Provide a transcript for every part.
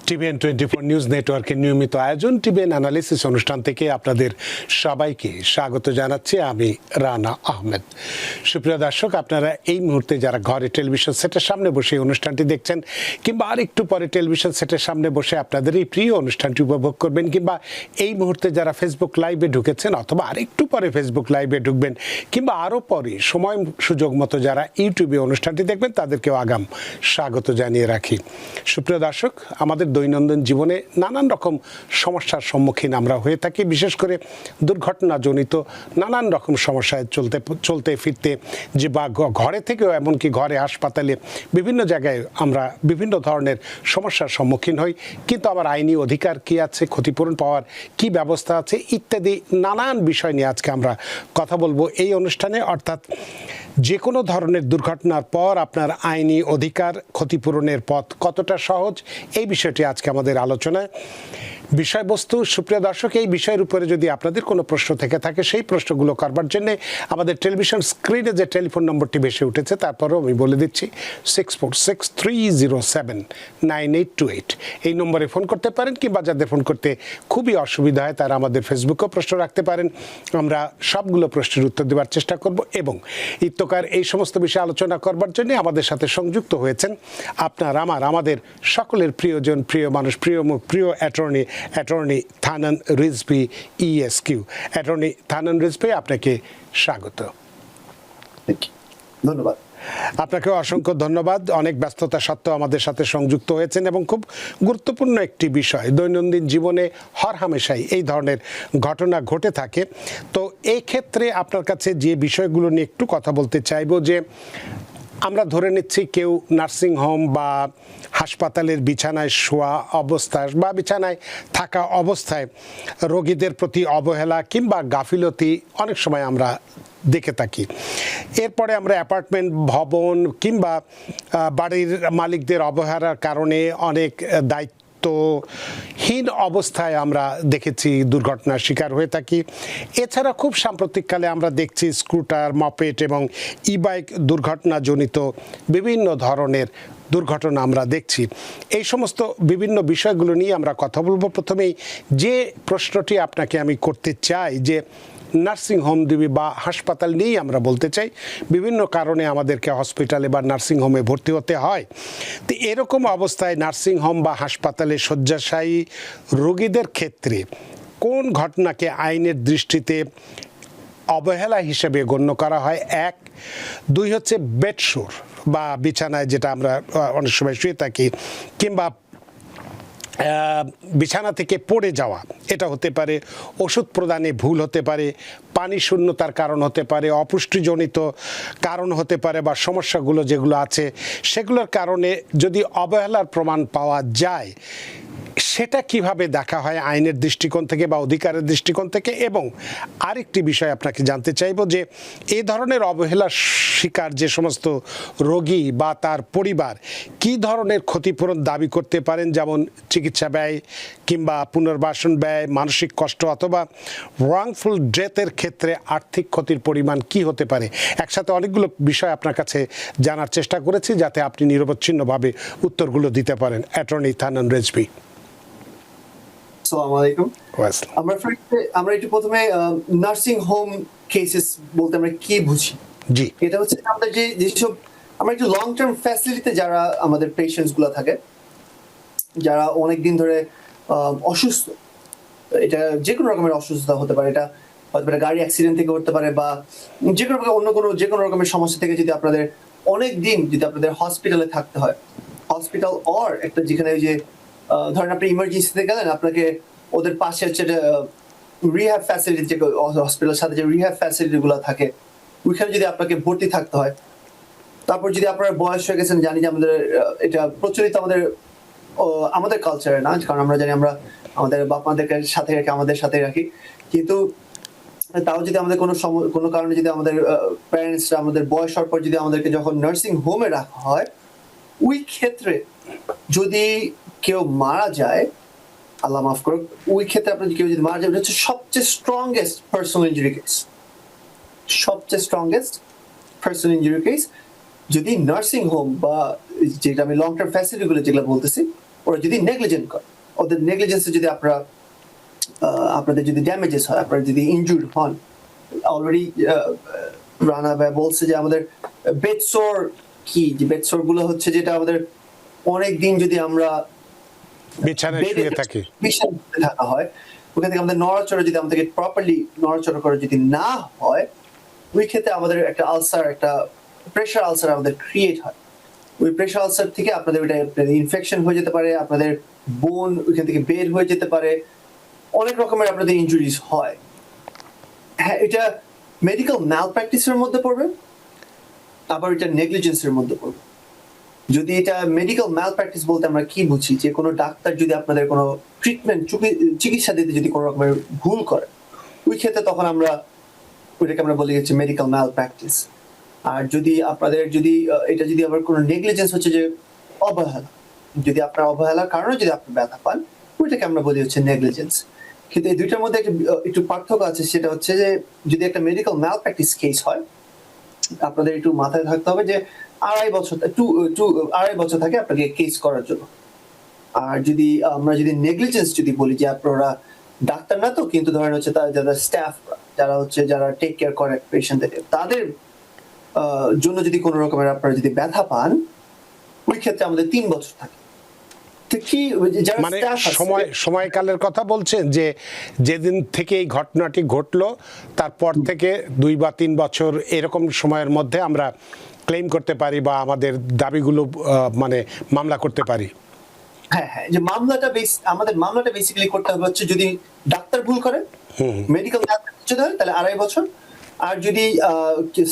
TBN 24 news নেটওয়ার্কের নিয়মিত আয়োজন টিবিএন অ্যানালিসিস অনুষ্ঠান থেকে আপনাদের সবাইকে স্বাগত জানাচ্ছি আমি রানা আহমেদ। সুপ্রিয় দর্শক, আপনারা এই মুহূর্তে যারা ঘরে টেলিভিশন সেটের সামনে বসে এই অনুষ্ঠানটি দেখছেন কিংবা আরেকটু পরে টেলিভিশন সেটের সামনে বসে আপনাদের এই প্রিয় অনুষ্ঠানটি উপভোগ করবেন, কিংবা এই মুহূর্তে যারা ফেসবুক লাইভে ঢুকেছেন অথবা আরেকটু পরে ফেসবুক লাইভে ঢুকবেন, কিংবা আরও পরে সময় সুযোগ মতো যারা ইউটিউবে অনুষ্ঠানটি দেখবেন তাদেরকেও আগাম স্বাগত জানিয়ে রাখি। সুপ্রিয় দর্শক, আমাদের দৈনন্দিন জীবনে নানান রকম সমস্যার সম্মুখীন আমরা হয়ে থাকি, বিশেষ করে দুর্ঘটনাজনিত নানান রকম সমস্যায় চলতে ফিরতে যে বা ঘরে থেকেও এমনকি ঘরে হাসপাতালে বিভিন্ন জায়গায় আমরা বিভিন্ন ধরনের সমস্যার সম্মুখীন হই। কিন্তু আমার আইনি অধিকার কী আছে, ক্ষতিপূরণ পাওয়ার কি ব্যবস্থা আছে ইত্যাদি নানান বিষয় নিয়ে আজকে আমরা কথা বলবো এই অনুষ্ঠানে। অর্থাৎ যে কোনো ধরনের দুর্ঘটনার পর আপনার আইনি অধিকার ক্ষতিপূরণের পথ কতটা সহজ, এই বিষয়টি আজকে আমাদের আলোচনায় বিষয়বস্তু। সুপ্রিয় দর্শক, এই বিষয়ের উপরে যদি আপনাদের কোনো প্রশ্ন থেকে থাকে সেই প্রশ্নগুলো করবার জন্য আমাদের টেলিভিশন স্ক্রিনে যে টেলিফোন নম্বরটি ভেসে উঠেছে তারপরেও আমি বলে দিচ্ছি 6463079828 এই নম্বরে ফোন করতে পারেন, কিংবা যাদের ফোন করতে খুবই অসুবিধা হয় তারা আমাদের ফেসবুকেও প্রশ্ন রাখতে পারেন। আমরা সবগুলো প্রশ্নের উত্তর দেওয়ার চেষ্টা করব এবং ইত্যকার এই সমস্ত বিষয়ে আলোচনা করবার জন্য আমাদের সাথে সংযুক্ত হয়েছেন আমাদের সকলের প্রিয়জন, প্রিয় মানুষ, প্রিয় মুখ, প্রিয় অ্যাটর্নি থানন রিজভী ইএসকিউ। অ্যাটর্নি থানন রিজভী, আপনাকে স্বাগত। ধন্যবাদ। আপনাকে অসংখ্য ধন্যবাদ। অনেক ব্যস্ততা সত্ত্বেও আমাদের সাথে সংযুক্ত হয়েছেন এবং খুব গুরুত্বপূর্ণ একটি বিষয়, দৈনন্দিন জীবনে হরহামেশাই এই ধরনের ঘটনা ঘটে থাকে। তো এই ক্ষেত্রে আপনার কাছে যে বিষয়গুলো নিয়ে একটু কথা বলতে চাইব, যে আমরা ধরে নিচ্ছি কেউ নার্সিংহোম বা হাসপাতালের বিছানায় শোয়া অবস্থায় বা বিছানায় থাকা অবস্থায় রোগীদের প্রতি অবহেলা কিংবা গাফিলতি অনেক সময় আমরা দেখে থাকি। এরপরে আমরা অ্যাপার্টমেন্ট ভবন কিংবা বাড়ির মালিকদের অবহেলার কারণে অনেক দায়িত্বহীন অবস্থায় আমরা দেখেছি দুর্ঘটনার শিকার হয়ে থাকি। এছাড়া খুব সাম্প্রতিককালে আমরা দেখছি স্কুটার, মপেড এবং ই বাইক দুর্ঘটনাজনিত বিভিন্ন ধরনের দুর্ঘটনা আমরা দেখছি। এই সমস্ত বিভিন্ন বিষয়গুলো নিয়ে আমরা কথা বলবো। প্রথমেই যে প্রশ্নটি আপনাকে আমি করতে চাই, যে নার্সিংহোম দিবি বা হাসপাতাল নিয়েই আমরা বলতে চাই, বিভিন্ন কারণে আমাদেরকে হসপিটালে বা নার্সিংহোমে ভর্তি হতে হয়। তো এরকম অবস্থায় নার্সিংহোম বা হাসপাতালে শয্যাশায়ী রোগীদের ক্ষেত্রে কোন ঘটনাকে আইনের দৃষ্টিতে অবহেলা হিসেবে গণ্য করা হয়? এক, দুই হচ্ছে বেডশোর বা বিছানায় যেটা আমরা অনেক সময় শুয়ে থাকি, কিংবা বিছানা থেকে পড়ে যাওয়া, এটা হতে পারে ওষুধ প্রদানে ভুল হতে পারে, পানি শূন্যতার কারণ হতে পারে, অপুষ্টিজনিত কারণ হতে পারে, বা সমস্যাগুলো যেগুলো আছে সেগুলোর কারণে যদি অবহেলার প্রমাণ পাওয়া যায় সেটা কিভাবে দেখা হয় আইনের দৃষ্টিকোণ থেকে বা অধিকারের দৃষ্টিকোণ থেকে। এবং আরেকটি বিষয় আপনাকে জানতে চাইব, যে এই ধরনের অবহেলার শিকার যে সমস্ত রোগী বা তার পরিবার কি ধরনের ক্ষতিপূরণ দাবি করতে পারেন, যেমন চিকিৎসা ব্যয় কিংবা পুনর্বাসন ব্যয়, মানসিক কষ্ট অথবা রংফুল ডেথের ক্ষেত্রে আর্থিক ক্ষতির পরিমাণ কি হতে পারে। একসাথে অনেকগুলো বিষয় আপনার কাছে জানার চেষ্টা করেছি যাতে আপনি নিরবচ্ছিন্নভাবে উত্তরগুলো দিতে পারেন। অ্যাটর্নি থানন রিজভী। আসসালামু আলাইকুম। আমরা একটু প্রথমে নার্সিং হোম কেসেস বলতে আমরা কি বুঝি? জি, এটা হচ্ছে আমাদের যেসব আমরা একটু লং টার্ম ফ্যাসিলিটিতে যারা আমাদের পেশেন্টস গুলো থাকে, যারা অনেক দিন ধরে অসুস্থ, এটা যে কোনো রকমের অসুস্থতা হতে পারে, এটা হতে পারে গাড়ি অ্যাক্সিডেন্ট থেকে হতে পারে, বা যে কোনো রকমের সমস্যা থেকে যদি আপনাদের অনেক দিন যদি আপনাদের হসপিটালে থাকতে হয়, হসপিটাল অর একটা যেখানে যে ধরেন আপনি ইমার্জেন্সিতে গেলেন, আপনাকে ওদের পাশে হচ্ছে রিহ্যাব ফ্যাসিলিটি, যে হসপিটালের সাথে যে রিহ্যাব ফ্যাসিলিটি গুলো থাকে ওইখানে যদি আপনাকে ভর্তি থাকতে হয়। তারপর যদি আপনার বয়স হয়ে গেছেন, জানি যে আমাদের এটা প্রচলিত আমাদের কালচারে না, কারণ আমরা জানি আমরা আমাদের বাপ মাদেরকে সাথে রাখি, আমাদের সাথে রাখি, কিন্তু তাও যদি আমাদের কোনো কারণে যদি আমাদের প্যারেন্টসরা আমাদের বয়স হওয়ার পর যদি আমাদেরকে যখন নার্সিং হোমে রাখা হয়, ওই ক্ষেত্রে যদি কেউ মারা যায়, আল্লাহ মাফ করুক, ওই ক্ষেত্রে আপনার কেউ যদি মারা যায়, এটা হচ্ছে সবচেয়ে স্ট্রংগেস্ট পার্সোনাল ইনজুরি কেস, সবচেয়ে স্ট্রংগেস্ট পার্সোনাল ইনজুরি কেস। যদি নার্সিং হোম বা যেটা আমি লং টার্ম ফ্যাসিলিটি গুলো যেগুলো বলতেছি, ওরা যদি নেগলিজেন্ট করে, ওদের নেগলিজেন্সে যদি আপনাদের যদি ড্যামেজেস হয়, আপনারা যদি ইনজুর্ড হন, অলরেডি রানা ভাই বলছে যে আমাদের বেডসোর কি, যে বেডসোর গুলো হচ্ছে যেটা আমাদের অনেক দিন যদি আমরা বিছানায় শুয়ে থাকি, বিছানায় থাকা হয়, ওখান থেকে আমাদের নড়াচড়া যদি আমাদেরকে প্রপারলি নড়াচড়া করে যদি না হয়, ওই ক্ষেত্রে আমাদের একটা আলসার, একটা প্রেশার আলসার আমাদের ক্রিয়েট হয়। ওই প্রেশার আলসার থেকে আপনাদের ওইটা ইনফেকশন হয়ে যেতে পারে, আপনাদের বোন ওইখান থেকে বের হয়ে যেতে পারে, অনেক রকমের আপনাদের ইনজুরিজ হয়। হ্যাঁ, এটা মেডিকেল ম্যালপ্র্যাকটিসের মধ্যে পড়বে, আবার এটা নেগলিজেন্সের মধ্যে পড়বে। যদি এটা মেডিকেল ম্যালপ্র্যাকটিস বলতে আমরা কি বুঝি, যে কোনো ডাক্তার যদি আপনাদের কোনো ট্রিটমেন্ট চিকিৎসা দিতে যদি কোনো রকমের ভুল করে, ওই ক্ষেত্রে তখন আমরা ওইটাকে আমরা বলি হচ্ছে মেডিকেল ম্যালপ্র্যাকটিস। আর যদি আপনাদের যদি এটা যদি আবার কোনো নেগলিজেন্স হচ্ছে যে অবহেলা, যদি আপনার অবহেলার কারণে যদি আপনি ব্যথা পান, ওইটাকে আমরা বলি হচ্ছে নেগলিজেন্স। কিন্তু এই দুইটার মধ্যে একটু পার্থক্য আছে, সেটা হচ্ছে যে যদি একটা মেডিকেল ম্যালপ্র্যাকটিস কেস হয়, আপনাদের একটু মাথায় থাকতে হবে যে 2.5 বছর থাকে আপনাকে কেস করার জন্য। আর যদি আমরা যদি নেগলিজেন্স যদি বলি, যে আপনারা ডাক্তার না তো, কিন্তু ধরেন হচ্ছে যারা স্টাফ, যারা টেক কেয়ার করে পেশেন্টদের, তাদের জন্য যদি কোনো রকমের আপনারা যদি ব্যথা পান, ওই ক্ষেত্রে আমাদের 3 বছর থাকে। মানে সময়কালের কথা বলছেন, যে যেদিন থেকে এই ঘটনাটি ঘটলো তারপর থেকে 2 বা 3 বছর এরকম সময়ের মধ্যে আমরা ক্লেম করতে পারি বা আমাদের দাবিগুলো মানে মামলা করতে পারি। হ্যাঁ, যে আমাদের মামলাটা বেসিক্যালি করতে হবে হচ্ছে যদি ডাক্তার ভুল করে, মেডিকেল যদি হয় তাহলে 2.5 বছর, আর যদি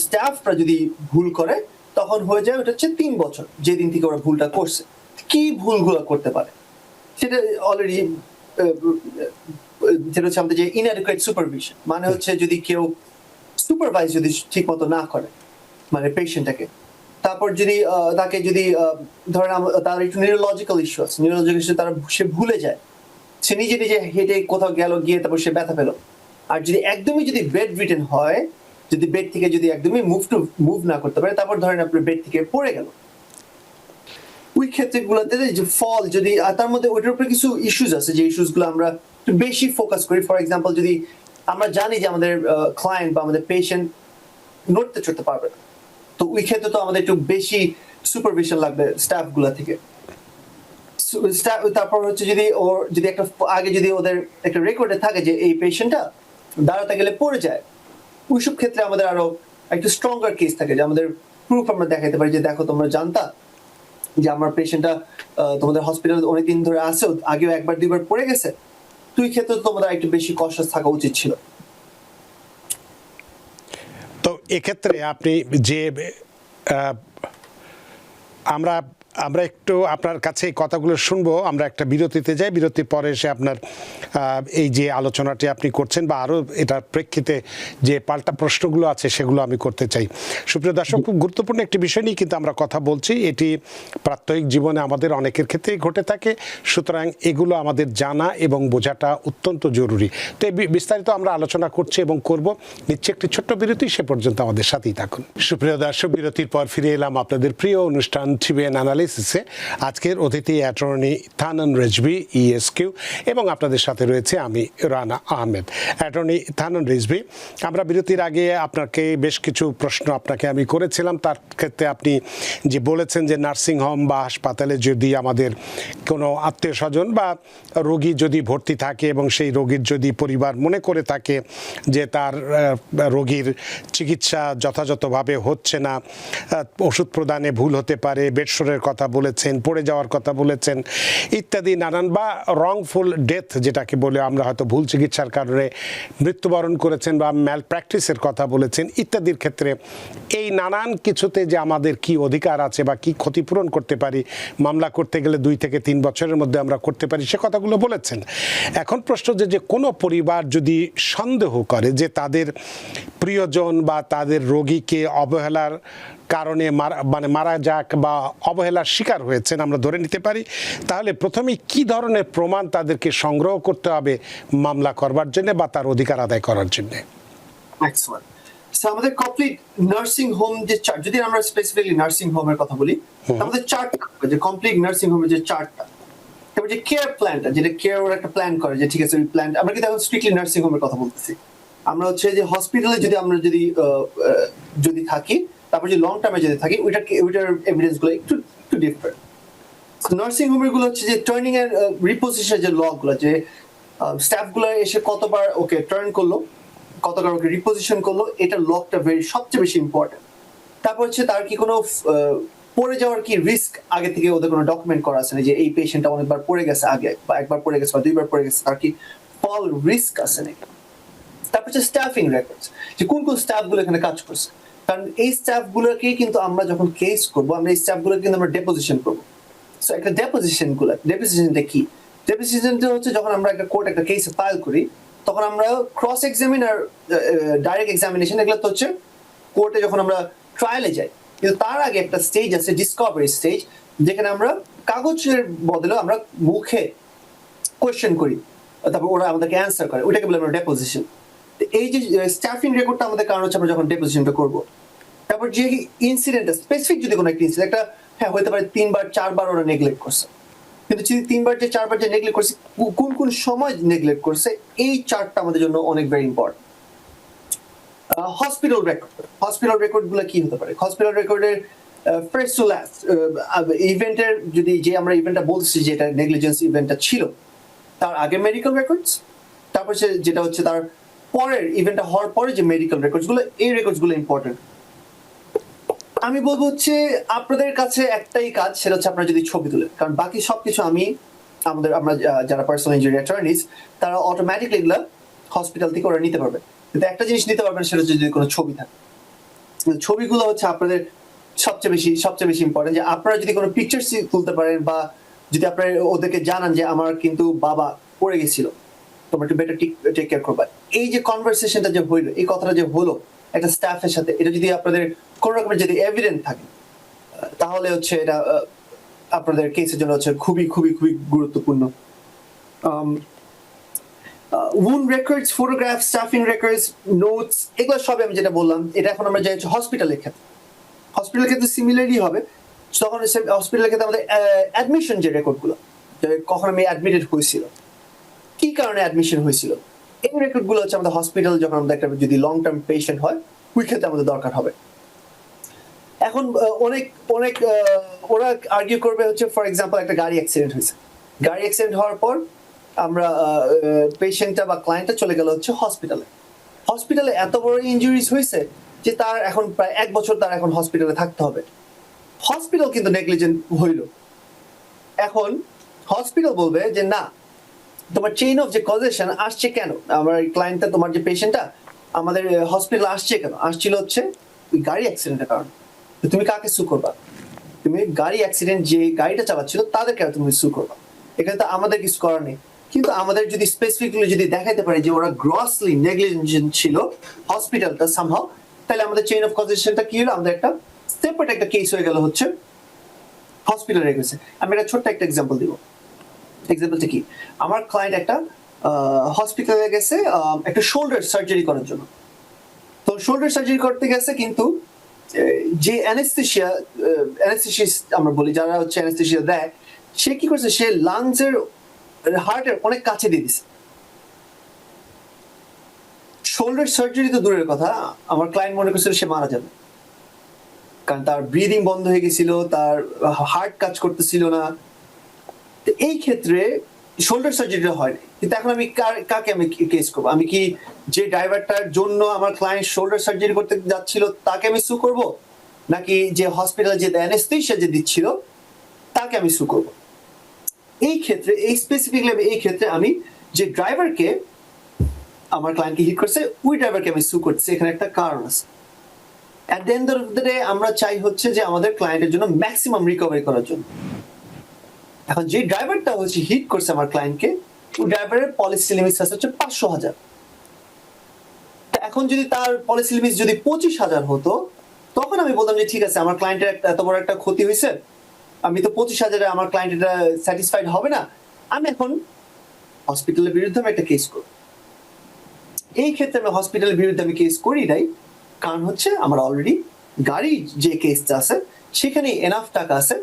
স্টাফরা যদি ভুল করে তখন হয়ে যায় ওটা হচ্ছে 3 বছর, যেদিন থেকে ওরা ভুলটা করছে। কি ভুলগুলো করতে পারে সেটা অলরেডি যেটা হচ্ছে আমাদের যে ইনঅ্যাডিকুয়েট সুপারভিশন, মানে হচ্ছে যদি কেউ সুপারভাইজ যদি ঠিক মতো না করে মানে পেশেন্টটাকে, তারপর যদি তাকে যদি ধরেন তার একটু নিউরোলজিক্যাল ইস্যু আছে, সে ভুলে যায়, সে নিজে হেঁটে কোথাও গেল, গিয়ে তারপর সে ব্যথা পেল, আর যদি একদমই যদি বেড রিটেন হয়, যদি বেড থেকে যদি একদমই মুভ না করতে পারে, তারপর ধরেন আপনার বেড থেকে পড়ে গেল, ওই ক্ষেত্রে গুলোতে যে ফল যদি তার মধ্যে ওইটার উপরে কিছু ইস্যুস আছে, যে ইস্যুস গুলো আমরা একটু বেশি ফোকাস করি। ফর এক্সাম্পল, যদি আমরা জানি যে আমাদের ক্লায়েন্ট বা আমাদের পেশেন্ট নড়তে চড়তে পারবে না, তো ওই ক্ষেত্রে তো আমাদের একটু বেশি সুপারভিশন লাগবে স্টাফ গুলা থেকে। তারপর হচ্ছে যদি একটা আগে যদি ওদের একটা রেকর্ডে থাকে যে এই পেশেন্টটা দাঁড়াতে গেলে পড়ে যায়, ওইসব ক্ষেত্রে আমাদের আরো একটু স্ট্রঙ্গার কেস থাকে, যে আমাদের প্রুফ আমরা দেখাতে পারি যে দেখো তোমরা জানতা যে আমার পেশেন্টটা তোমাদের হসপিটালে অনেকদিন ধরে আছে, আগেও 1-2 বার পড়ে গেছে, তুই ক্ষেত্রে তোমাদের একটু বেশি কশাস থাকা উচিত ছিল। তো এক্ষেত্রে আপনি যে আমরা একটু আপনার কাছে এই কথাগুলো শুনবো, আমরা একটা বিরতিতে যাই, বিরতির পরে এসে আপনার এই যে আলোচনাটি আপনি করছেন বা আরও এটার প্রেক্ষিতে যে পাল্টা প্রশ্নগুলো আছে সেগুলো আমি করতে চাই। সুপ্রিয় দর্শক, খুব গুরুত্বপূর্ণ একটি বিষয় নিয়ে কিন্তু আমরা কথা বলছি, এটি প্রাত্যহিক জীবনে আমাদের অনেকের ক্ষেত্রেই ঘটে থাকে, সুতরাং এগুলো আমাদের জানা এবং বোঝাটা অত্যন্ত জরুরি। তো এই বিস্তারিত আমরা আলোচনা করছি এবং করব। নিচ্ছে একটি ছোট্ট বিরতি, সে পর্যন্ত আমাদের সাথেই থাকুন। সুপ্রিয় দর্শক, বিরতির পর ফিরে এলাম আপনাদের প্রিয় অনুষ্ঠান টিবিএন অ্যানালিসিসে। আজকের অতিথি অ্যাটর্নি থানন রেজভি, ইএসকিউ, এবং আপনাদের সাথে রয়েছে আমি রানা আহমেদ। অ্যাটর্নি থানন রেজভি, আমরা বিরতির আগে আপনাকে বেশ কিছু প্রশ্ন আপনাকে আমি করেছিলাম, তার ক্ষেত্রে আপনি যে বলেছেন যে নার্সিংহোম বা হাসপাতালে যদি আমাদের কোনো আত্মীয় স্বজন বা রোগী যদি ভর্তি থাকে এবং সেই রোগীর যদি পরিবার মনে করে থাকে যে তার রোগীর চিকিৎসা যথাযথভাবে হচ্ছে না, ওষুধ প্রদানে ভুল হতে পারে, বেডসোরের কথা বলেছেন, পড়ে যাওয়ার কথা বলেছেন ইত্যাদি নানান, বা রংফুল ডেথ যেটাকে বলে আমরা হয়তো ভুল চিকিৎসার কারণে মৃত্যুবরণ করেছেন, বা ম্যাল প্র্যাকটিসের কথা বলেছেন ইত্যাদির ক্ষেত্রে এই নানান কিছুতে যে আমাদের কি অধিকার আছে বা কি ক্ষতিপূরণ করতে পারি, মামলা করতে গেলে 2 থেকে 3 বছরের মধ্যে আমরা করতে পারি, সে কথাগুলো বলেছেন। এখন প্রশ্ন যে কোনো পরিবার যদি সন্দেহ করে যে তাদের প্রিয়জন বা তাদের রোগীকে অবহেলার কারণে মারা যাক বা অবহেলার শিকার হয়েছেন আমরা ধরে নিতে পারি, তাহলে প্রথমেই কি ধরনের প্রমাণ তাদেরকে সংগ্রহ করতে হবে মামলা করবার জন্য বা তার অধিকার আদায় করার জন্য? আমাদের কমপ্লিট নার্সিং হোম যে যদি আমরা স্পেসিফিকলি নার্সিং হোমের কথা বলি, আমাদের চার্টটা যে কমপ্লিট নার্সিং হোমের যে চার্টটা, তারপর যে কেয়ার প্ল্যানটা, যেটা কেয়ার ওরা একটা প্ল্যান করে যে ঠিক আছে ওই প্ল্যান, আমরা কিন্তু এখন স্ট্রিক্টলি নার্সিং হোমের কথা বলতেছি। আমরা হচ্ছে যে হসপিটালে যদি আমরা যদি থাকি, তারপর যে লং টার্মে যদি থাকি, ওইটার এভিডেন্স গুলো একটু একটু ডিফারেন্ট। নার্সিং হোমের গুলো হচ্ছে যে টার্নিং এর রিপোজিশনের যে ল গুলো, যে স্টাফ গুলো এসে কতবার ওকে টার্ন করলো, কতবার ওকে রিপোজিশন করলো, এটা লকটা সবচেয়ে বেশি ইম্পর্টেন্ট। তারপর হচ্ছে তার কি কোনো পড়ে যাওয়ার কি রিস্ক আগে থেকে ওদের কোনো ডকুমেন্ট করা আছে না, যে এই পেশেন্টটা অনেকবার পড়ে গেছে আগে, বা একবার পড়ে গেছে বা দুইবার পড়ে গেছে, তার কি ফল রিস্ক আছে নাকি। তারপর হচ্ছে স্টাফিং রেকর্ডস, যে কোন কোন স্টাফ গুলো এখানে কাজ করছে, কারণ এই স্টাফ গুলোকে কিন্তু আমরা যখন কেস করবো, আমরা এই স্টাফ গুলোকে কিন্তু আমরা ডেপোজিশন করবো। সো একটা ডেপোজিশনটা কি? ডেপোজিশনটা হচ্ছে যখন আমরা একটা কোর্ট একটা কেস ফাইল করি, তখন আমরা ক্রস এক্সামিন আর ডাইরেক্ট এক্সামিনেশন, এগুলো তো হচ্ছে কোর্টে যখন আমরা ট্রায়ালে যাই। কিন্তু তার আগে একটা স্টেজ আছে, ডিসকভারি স্টেজ, যেখানে আমরা কাগজের বদলে আমরা মুখে কোয়েশ্চেন করি, তারপর ওরা আমাদেরকে অ্যান্সার করে, ওইটাকে বলে আমরা ডেপোজিশন। এই যে স্টাফিং রেকর্ডটা আমাদের কারণ হচ্ছে আমরা যখন ডেপোজিশনটা করবো। তারপর যে ইনসিডেন্টটা স্পেসিফিক যদি কোনো একটা ইনসিডেন্ট, একটা হ্যাঁ হতে পারে 3বার 4বার ওরা নেগলেক্ট করছে, কিন্তু যদি 3বার যে 4বার যে নেগলেক্ট করছে, কোন কোন সময় নেগলেক্ট করছে, এই চার্টটা আমাদের জন্য অনেক ভেরি ইম্পর্টেন্ট। হসপিটাল রেকর্ড গুলো কি হতে পারে? হসপিটাল রেকর্ডের ফার্স্ট টু লাস্ট ইভেন্টের, যদি যে আমরা ইভেন্টটা বলছি যেটা নেগলিজেন্স ইভেন্টটা ছিল, তার আগে মেডিকেল রেকর্ডস, তারপর যেটা হচ্ছে তার পরের ইভেন্টটা হওয়ার পরে যে মেডিকেল রেকর্ডস গুলো, এই রেকর্ডস গুলো ইম্পর্টেন্ট। আমি বলবো হচ্ছে আপনাদের কাছে একটাই কাজ, সেটা হচ্ছে আপনারা যদি ছবি তুলেন, কারণ বাকি সবকিছু আমরা যারা পার্সোনাল ইনজুরি অ্যাটর্নিজ, তারা অটোমেটিকলি এগুলো হসপিটাল থেকে ওরা নিতে পারবে, কিন্তু একটা জিনিস নিতে পারবেন, সেটা হচ্ছে যদি কোনো ছবি থাকে। ছবিগুলো হচ্ছে আপনাদের সবচেয়ে বেশি ইম্পর্টেন্ট, যে আপনারা যদি কোনো পিকচার তুলতে পারেন, বা যদি আপনারা ওদেরকে জানান যে আমার কিন্তু বাবা পড়ে গেছিল, তোমরা একটু বেটার টেক কেয়ার করবা। এই যে কনভারসেশনটা যে হইলো, এই কথাটা যে হলো একটা স্টাফের সাথে, এটা যদি আপনাদের কোনো রকমের যদি এভিডেন্ট থাকে, তাহলে হচ্ছে এটা আপনাদের কেসের জন্য হচ্ছে খুবই খুবই খুবই গুরুত্বপূর্ণ। wound records, photographs, staffing records, notes, এগুলো সব আমি যেটা বললাম, এটা এখন আমরা যাই হসপিটালের ক্ষেত্রে। হসপিটালের ক্ষেত্রে সিমিলারলি হবে, তখন হসপিটালের ক্ষেত্রে আমাদের অ্যাডমিশন যে রেকর্ডগুলো, কখন আমি অ্যাডমিটেড হয়েছিল, কি কারণে অ্যাডমিশন হয়েছিল, এই রেকর্ডগুলো হচ্ছে আমাদের হসপিটাল যখন আমাদের একটা যদি লং টার্ম পেশেন্ট হয়, ওই ক্ষেত্রে আমাদের দরকার হবে। এখন অনেক অনেক ওরা আর্গিউ করবে হচ্ছে, ফর এক্সাম্পল একটা গাড়ি অ্যাক্সিডেন্ট হয়েছে, গাড়ি অ্যাক্সিডেন্ট হওয়ার পর আমরা পেশেন্টটা বা ক্লায়েন্টটা চলে গেল হচ্ছে হসপিটালে এত বড় ইনজুরিজ হয়েছে যে তার এখন প্রায় 1 বছর তার এখন হসপিটালে থাকতে হবে। হসপিটাল কিন্তু নেগলিজেন্ট হইল। এখন হসপিটাল বলবে যে না, তোমার চেইন অফ যে কজেশন আসছে কেন, আমার ক্লায়েন্টটা, তোমার যে পেশেন্টটা আমাদের হসপিটালে আসছে কেন, আসছিল হচ্ছে ওই গাড়ি অ্যাক্সিডেন্টের কারণে। তুমি কাকে সু করবা? তুমি গাড়ি অ্যাক্সিডেন্ট যে গাড়িটা চালাচ্ছিল তাদেরকে তুমি সু করবা, এখানে তো আমাদের কিছু করার নেই। কিন্তু আমাদের যদি স্পেসিফিকলি যদি দেখাতে পারে যে ওরা গ্রসলি নেগলিজেন্ট ছিল হসপিটালটা সামহাও, তাহলে আমাদের চেইন অফ কজেশনটা কি হলো, আমাদের একটা সেপারেট একটা কেস হয়ে গেল হচ্ছে হসপিটালে রেখেছে। আমি একটা ছোট্ট একটা এক্সাম্পল দিব। এক্সাম্পলটা কি, আমার ক্লায়েন্ট একটা হসপিটালে গেছে একটা শোল্ডার সার্জারি করার জন্য। তো শোল্ডার সার্জারি করতে গেছে, কিন্তু যে অ্যানেস্থেসিস্ট আমরা বলি, যারা হচ্ছে অ্যানেস্থেসিয়া দেয়, সে কি করছে, সে লাংসের হার্টের অনেক কাছে দিয়ে দিছে। শোল্ডার সার্জারি তো দূরের কথা, আমার ক্লায়েন্ট মনে করছিল সে মারা যাবে, কারণ তার ব্রিদিং বন্ধ হয়ে গেছিল, তার হার্ট কাজ করতেছিল না। এই ক্ষেত্রে শোল্ডার সার্জারিটা হয় না, কিন্তু এখন আমি কাকে আমি কেস করবো? আমি কি যে ড্রাইভারটার জন্য আমার ক্লায়েন্ট শোল্ডার সার্জারি করতে যাচ্ছিল তাকে আমি সু করব, নাকি যে হসপিটাল যে অ্যানেস্থেসিয়া যে দিচ্ছিল তাকে আমি সু করব? এই ক্ষেত্রে এই স্পেসিফিকলি এই ক্ষেত্রে আমি যে ড্রাইভারকে আমার ক্লায়েন্টকে হিট করছে, ওই ড্রাইভারকে আমি সু করছি। এখানে একটা কারণ আছে। At the end of the day আমরা চাই হচ্ছে যে আমাদের ক্লায়েন্টের জন্য ম্যাক্সিমাম রিকভারি করার জন্য। এখন যে ড্রাইভারটা হচ্ছে হিট করছে আমার ক্লায়েন্টকে, ওই ড্রাইভারের পলিসি লিমিট আছে হচ্ছে 500,000। এখন যদি তার পলিসি লিমিট যদি 25,000 হতো, তখন আমি বলতাম যে ঠিক আছে, আমার ক্লায়েন্টের এত বড় একটা ক্ষতি হয়েছে, আমি তো 25,000-এ আমার ক্লায়েন্ট এটা স্যাটিসফাইড হবে না, আমি এখন হসপিটালের বিরুদ্ধে আমি একটা কেস করব। এই ক্ষেত্রে আমি হসপিটালের বিরুদ্ধে আমি কেস করি নাই, কারণ হচ্ছে আমার অলরেডি গাড়ি যে কেসটা আছে সেখানে এনাফ টাকা আছে,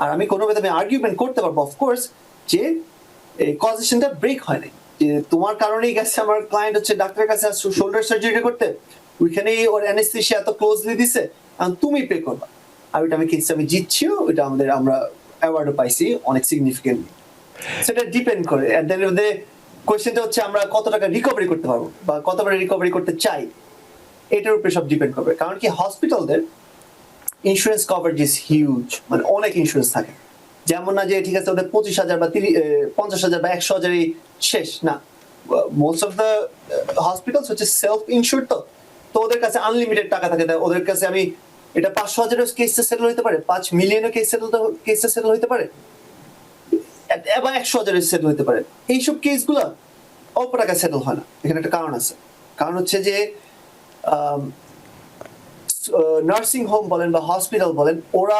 আর আমি কোনোভাবে আমি আর্গুমেন্ট করতে পারবো অফকোর্স যে কজেশনটা ব্রেক হয় নাই, যে তোমার কারণেই গেছে আমার ক্লায়েন্ট হচ্ছে ডাক্তারের কাছে শোল্ডার সার্জারি করতে, ওইখানেই ওর অ্যানেস্থেসিয়া এত ক্লোজলি দিছে, আর তুমি পে করবা। আর ওইটা আমি কেসটা আমি জিতছিও, ওইটা আমরা অ্যাওয়ার্ডও পাইছি অনেক সিগনিফিকেন্টলি। সেটা ডিপেন্ড করে at the end of the কোয়েশ্চেনটা হচ্ছে আমরা কত টাকা রিকভারি করতে পারবো বা কতবার রিকভারি করতে চাই, এটার উপরে সব ডিপেন্ড করবে। কারণ কি হসপিটালদের ইন্স্যুরেন্স কভারেজ ইজ হিউজ, মানে অনেক ইন্স্যুরেন্স থাকে। যেমন না যে ঠিক আছে ওদের 25,000 বা 50,000 বা 100,000 শেষ না, মোস্ট অফ দ্য হসপিটালস হচ্ছে সেলফ ইনস্যুরড, তো ওদের কাছে আনলিমিটেড টাকা থাকে। ওদের কাছে আমি এটা 500,000 কেসটা সেটেল হতে পারে, 5 মিলিয়নের কেসটা সেটেল হতে পারে, এবার 100,000 সেটেল হতে পারে। এইসব কেসগুলো অল্প টাকা সেটেল হয় না। এখানে একটা কারণ আছে, কারণ হচ্ছে যে নার্সিং হোম বলেন বা হসপিটাল বলেন, ওরা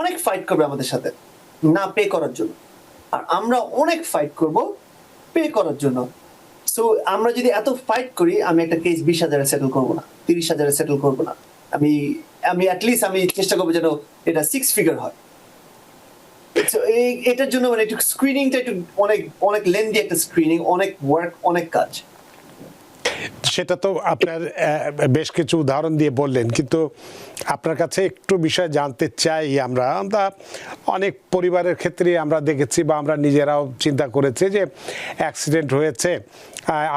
অনেক ফাইট করবে আমাদের সাথে না পে করার জন্য, আর আমরা অনেক ফাইট করব পে করার জন্য। সো আমরা যদি এত ফাইট করি, আমি একটা কেস 20,000 সেটেল করবো না, 30,000 সেটেল করবো না, আমি অ্যাটলিস্ট আমি চেষ্টা করবো যেন এটা 6 ফিগার হয়। এটার জন্য মানে একটু স্ক্রিনিংটা একটু অনেক অনেক লেন্দি একটা স্ক্রিনিং, অনেক ওয়ার্ক, অনেক কাজ। সেটা তো আপনার বেশ কিছু উদাহরণ দিয়ে বললেন, কিন্তু আপনার কাছে একটু বিষয় জানতে চাই। আমরা অনেক পরিবারের ক্ষেত্রে আমরা দেখেছি বা আমরা নিজেরাও চিন্তা করেছি যে অ্যাক্সিডেন্ট হয়েছে,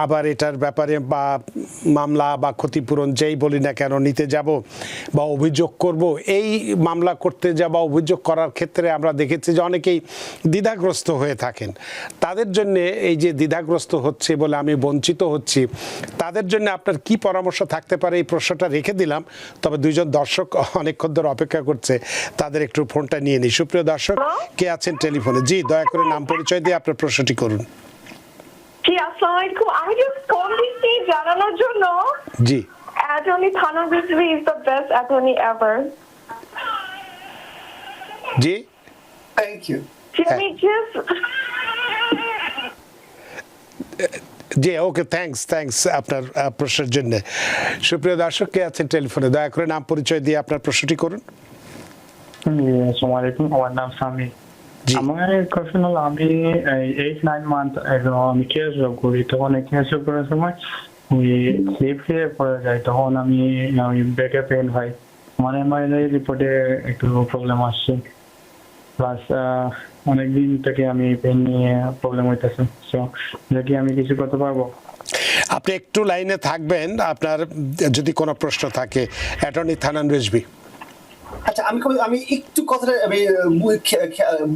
আবার এটার ব্যাপারে বা মামলা বা ক্ষতিপূরণ যেই বলি না কেন নিতে যাব বা অভিযোগ করব, এই মামলা করতে যাব বা অভিযোগ করার ক্ষেত্রে আমরা দেখেছি যে অনেকেই দ্বিধাগ্রস্ত হয়ে থাকেন। তাদের জন্য এই যে দ্বিধাগ্রস্ত হচ্ছে বলে আমি বঞ্চিত হচ্ছি, তাদের জন্য আপনার কি পরামর্শ থাকতে পারে, এই প্রশ্নটা রেখে দিলাম। তবে দুইজন দর্শক অনেকক্ষণ ধরে অপেক্ষা করছে, তাদের একটু ফোনটা নিয়ে নিই। সুপ্রিয় দর্শক, কে আছেন টেলিফোনে? জি, দয়া করে নাম পরিচয় দিয়ে আপনার প্রশ্নটি করুন। জি, আসসালামু আলাইকুম। আমি জাস্ট কল দিচ্ছি জানানোর জন্য, জি, attorney Thana Rizvi is the best attorney ever. জি, থ্যাংক ইউ। আমি জাস্ট জি, ওকে, থ্যাঙ্কস আপনার প্রশ্নের জন্য। সুপ্রিয় দর্শক, কে আছেন টেলিফোনে? দয়া করে নাম পরিচয় দিয়ে আপনার প্রশ্নটি করুন। আসসালামু আলাইকুম, আমার নাম সামি। আমার কোশ্চেন হলো, আমি 8-9 মান্থ আমি কেয়ার জব করি, তখন কেয়ার জব করার সময় ওই স্লিপ খেয়ে পড়ে যায়, তখন আমি ব্যাকে পেন হয়, মানে আমার রিপোর্টে একটু প্রবলেম আসছে, প্লাস অনেকদিন থেকে আমি পেন নিয়ে প্রবলেম হইতেছে। সো এটা কি আমি কিছু করতে পারবো? আপনি একটু লাইনে থাকবেন, আপনার যদি কোনো প্রশ্ন থাকে। অ্যাটর্নি থানান রেজভি। আচ্ছা, আমি একটু কথাটা আমি